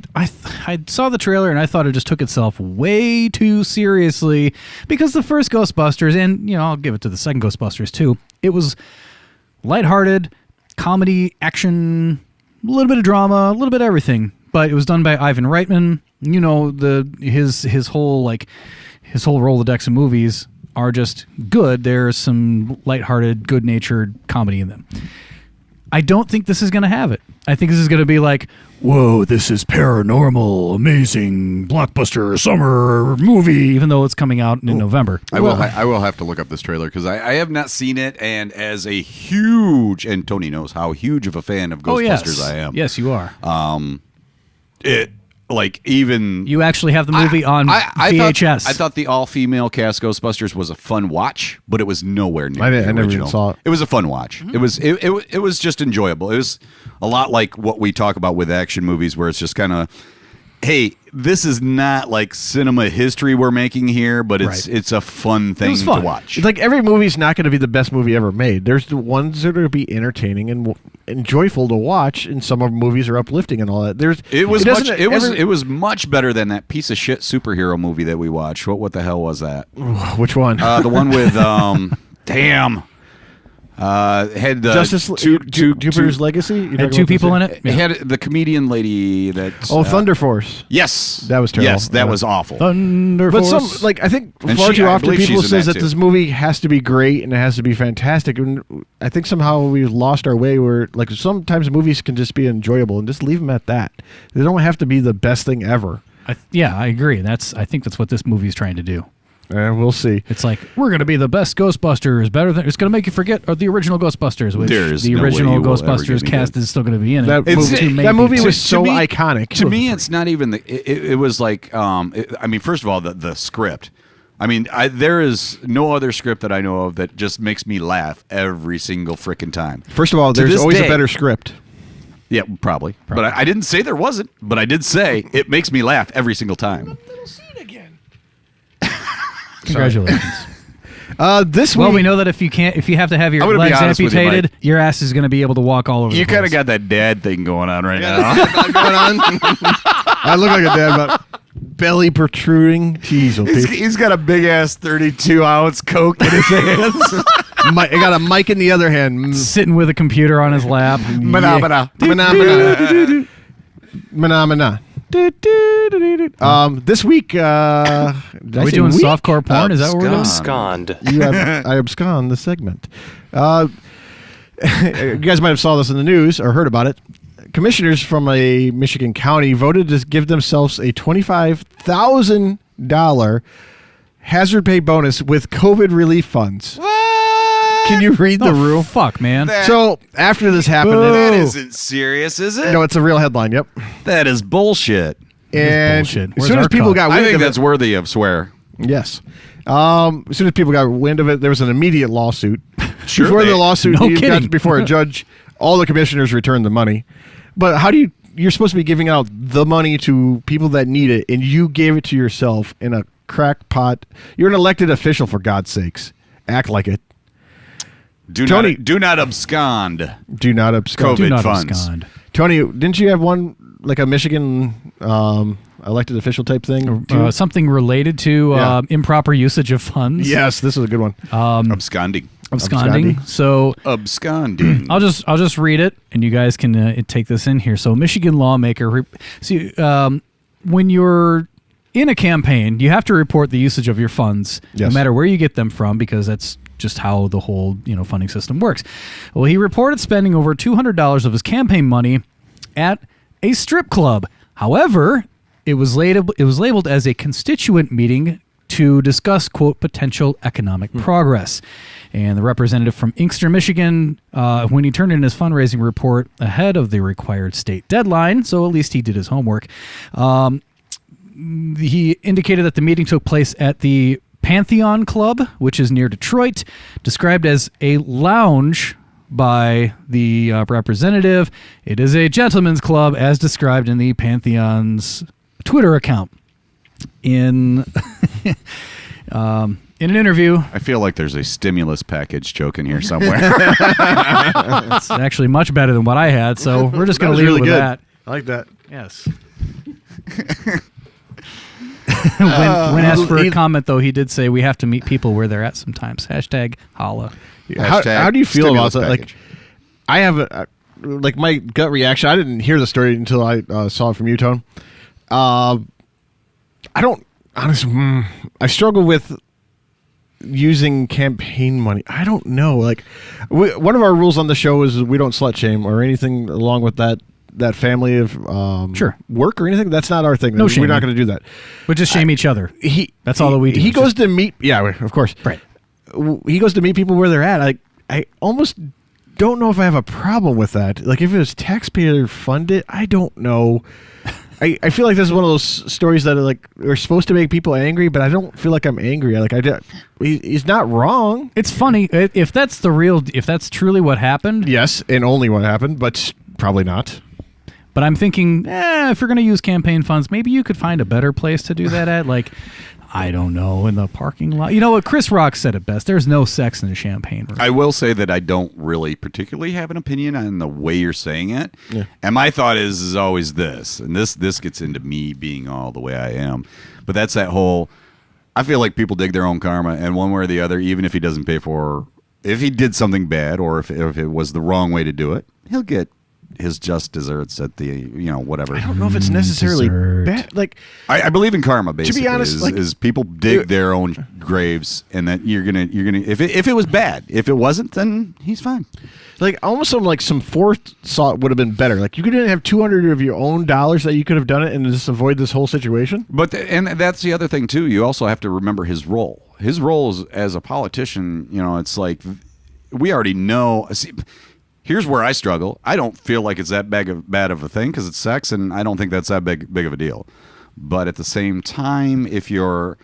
saw the trailer and I thought it just took itself way too seriously because the first Ghostbusters, and I'll give it to the second Ghostbusters too. It was lighthearted, comedy, action, a little bit of drama, a little bit of everything. But it was done by Ivan Reitman. His whole Rolodex of movies are just good. There's some lighthearted, good-natured comedy in them. I don't think this is going to have it. I think this is going to be like, whoa, this is paranormal, amazing, blockbuster summer movie, even though it's coming out in November. I will have to look up this trailer because I have not seen it, and as a huge, and Tony knows how huge of a fan of Ghostbusters I am. Yes, you are. You actually have the movie on VHS. I thought the all-female cast Ghostbusters was a fun watch, but it was nowhere near I the never even original. saw it. It was a fun watch. It was it was just enjoyable. It was a lot like what we talk about with action movies, where it's just kind of, hey, this is not like cinema history we're making here, but it's a fun thing was fun. to watch. It's like every movie's not going to be the best movie ever made. There's the ones that are going to be entertaining and joyful to watch, and some of movies are uplifting and all that. It was much better than that piece of shit superhero movie that we watched. What the hell was that? Which one? The one with damn. Had Jupiter's Legacy. You Had talking two about people this? in it. It had the comedian lady that. Thunder Force. Yes, That was terrible. Yes, that Yeah. was awful. Thunder But Force. I think And far too I often believe people she's in says that that too. this movie has to be great and it has to be fantastic. And I think somehow we've lost our way where sometimes movies can just be enjoyable and just leave them at that. They don't have to be the best thing ever. I agree. I think that's what this movie is trying to do. We'll see. It's like, we're going to be the best Ghostbusters, it's going to make you forget the original Ghostbusters, which There's the no way original you will ever Ghostbusters get me cast good. is still going to be in it. That It's- movie, Two that movie main was To so me- iconic. To me, it's not even it was like first of all, the script. I mean, there is no other script that I know of that just makes me laugh every single frickin' time. First of all, To there's this always day- a better script. Yeah, probably. But I didn't say there wasn't. But I did say it makes me laugh every single time. Congratulations. This Well, week, we know that if you have to have your I'm gonna be legs honest with you, amputated, Mike. your ass is going to be able to walk all over You the place. kind of got that dad thing going on right now. I look like a dad, but belly protruding. Jeez, oh, Pete. He's got a big ass 32-ounce Coke in his hands. I got a mic in the other hand. sitting with a computer on his lap. Manah, manah. Manah, manah. This week, Are we doing softcore porn? Is that what we're doing? Abscond. I abscond the segment. you guys might have saw this in the news or heard about it. Commissioners from a Michigan county voted to give themselves a $25,000 hazard pay bonus with COVID relief funds. What? Can you read the rule? Fuck, man. So after this happened, That isn't serious, is it? no, it's a real headline. Yep. That is bullshit. And bullshit. as Where's soon as our people cut? got I wind think of that's it, worthy of swear. yes. As soon as people got wind of it, there was an immediate lawsuit. Sure Before they- the lawsuit No got kidding. before a judge, all the commissioners returned the money. But how do you're supposed to be giving out the money to people that need it, and you gave it to yourself in a crackpot. You're an elected official, for God's sakes. Act like it. Tony- Do not abscond. Do not abscond. COVID Do not funds. abscond. Tony, didn't you have one, like a Michigan elected official type thing? too? Something related to Yeah. Improper usage of funds. Yes, this is a good one. Absconding. Absconding. So Absconding. I'll just read it, and you guys can take this in here. So, Michigan lawmaker. When you're in a campaign, you have to report the usage of your funds, no Yes. matter where you get them from, because that's just how the whole funding system works. Well, he reported spending over $200 of his campaign money at a strip club. However, it was labeled as a constituent meeting to discuss, quote, potential economic progress. And the representative from Inkster, Michigan, when he turned in his fundraising report ahead of the required state deadline, so at least he did his homework, he indicated that the meeting took place at the Pantheon Club, which is near Detroit, described as a lounge by the representative. It is a gentleman's club, as described in the Pantheon's Twitter account. In an interview, I feel like there's a stimulus package joke in here somewhere. it's actually much better than what I had, so we're just going to leave it with that. I like that. Yes. when asked for a comment, though, he did say we have to meet people where they're at sometimes. Hashtag holla. How do you feel about stimulus that? Like, package. I have like my gut reaction. I didn't hear the story until I saw it from you, Tone. I don't honestly. I struggle with using campaign money. I don't know. Like, one of our rules on the show is we don't slut shame or anything along with that family of Sure. work or anything. That's not our thing. No We're shaming. not going to do that. We just shame each other. That's all that we do. He goes to meet. Yeah, of course. Right. He goes to meet people where they're at. I almost don't know if I have a problem with that. Like, if it was taxpayer funded, I don't know. I feel like this is one of those stories that are supposed to make people angry, but I don't feel like I'm angry. He's not wrong. It's funny if that's truly what happened. Yes, and only what happened, but probably not. But I'm thinking, if you're going to use campaign funds, maybe you could find a better place to do that at. Like, I don't know, in the parking lot. You know what? Chris Rock said it best. There's no sex in a champagne room. I will say that I don't really particularly have an opinion on the way you're saying it. Yeah. And my thought is always this, and this gets into me being all the way I am. But that's that whole, I feel like people dig their own karma, and one way or the other, even if he doesn't pay for, if he did something bad or if it was the wrong way to do it, he'll get his just desserts at the, whatever. I don't know if it's necessarily dessert. bad. Like, I believe in karma, basically. honest, is people dig their own graves, and that you're gonna if it was bad, if it wasn't, then he's fine. like almost some forethought would have been better. Like, you couldn't have 200 of your own dollars that you could have done it and just avoid this whole situation. But and that's the other thing too. You also have to remember his role. His role as a politician. It's like we already know. See, here's where I struggle. I don't feel like it's that bad of a thing because it's sex, and I don't think that's that big of a deal. But at the same time, if you're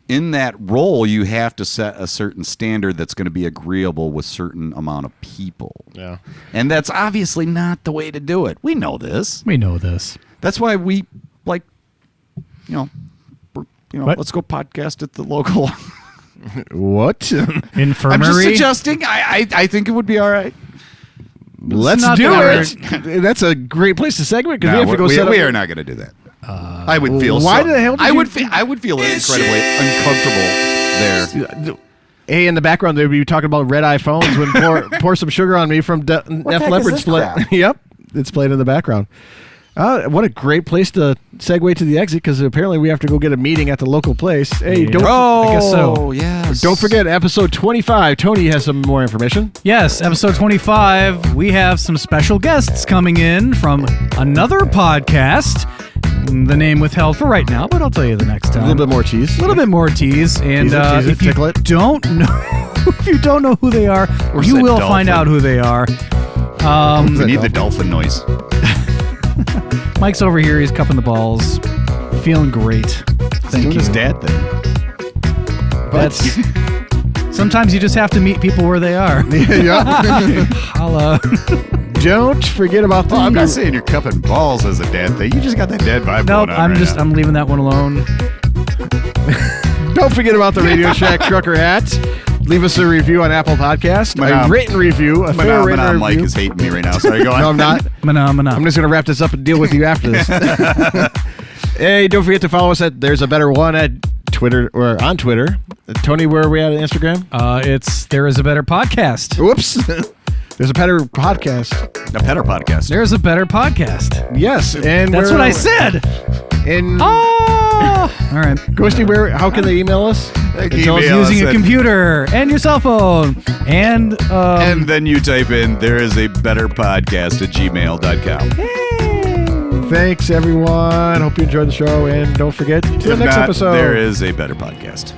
in that role, you have to set a certain standard that's going to be agreeable with certain amount of people. Yeah. And that's obviously not the way to do it. We know this. We know this. That's why we What? let's go podcast at the local. What? Infirmary. I'm just suggesting. I think it would be all right. Let's not do that it. That's a great place to segment because we have to go set up. We are not going to do that. I would feel. why the hell did I you- would feel incredibly uncomfortable there. Hey, in the background, they'd be talking about red eye phones when pour some sugar on me from Def Leppard split. Yep, it's played in the background. What a great place to segue to the exit, because apparently we have to go get a meeting at the local place. Hey, Yeah. don't I guess so. Yes. don't forget episode 25. Tony has some more information. Yes, episode 25, we have some special guests coming in from another podcast. The name withheld for right now, but I'll tell you the next time. A little bit more cheese. A little bit more tease, and Tease it, if you tickle it. don't know, if you don't know who they are, Where's you that will dolphin? find out who they are. We need the dolphin noise. Mike's over here; he's cupping the balls, feeling great. Thank Doing you. his dad thing. That's sometimes you just have to meet people where they are. Yeah. Holla. Don't forget about the. Well, I'm not saying you're cupping balls as a dad thing. You just got that dad vibe Nope, going on right now. I'm leaving that one alone. Don't forget about the Radio Shack trucker hats. Leave us a review on Apple Podcast. Manah- A written review. A fair Manah written Manah review. Mike is hating me right now. Sorry, go on. No, I'm not. Manah Manah. I'm just going to wrap this up and deal with you after this. Hey, don't forget to follow us at There's a Better One at Twitter or on Twitter. Tony, where are we at Instagram? It's There Is a Better Podcast. Whoops. There's a better podcast. A Petter podcast. There's a Better Podcast. Yes, and That's what I said. And Oh! All right. Ghosty, how can they email us? Email us Using a at- computer and your cell phone and And then you type in there is a better podcast at gmail.com. Thanks, everyone. Hope you enjoyed the show, and don't forget to the If next not, episode. there is a better podcast.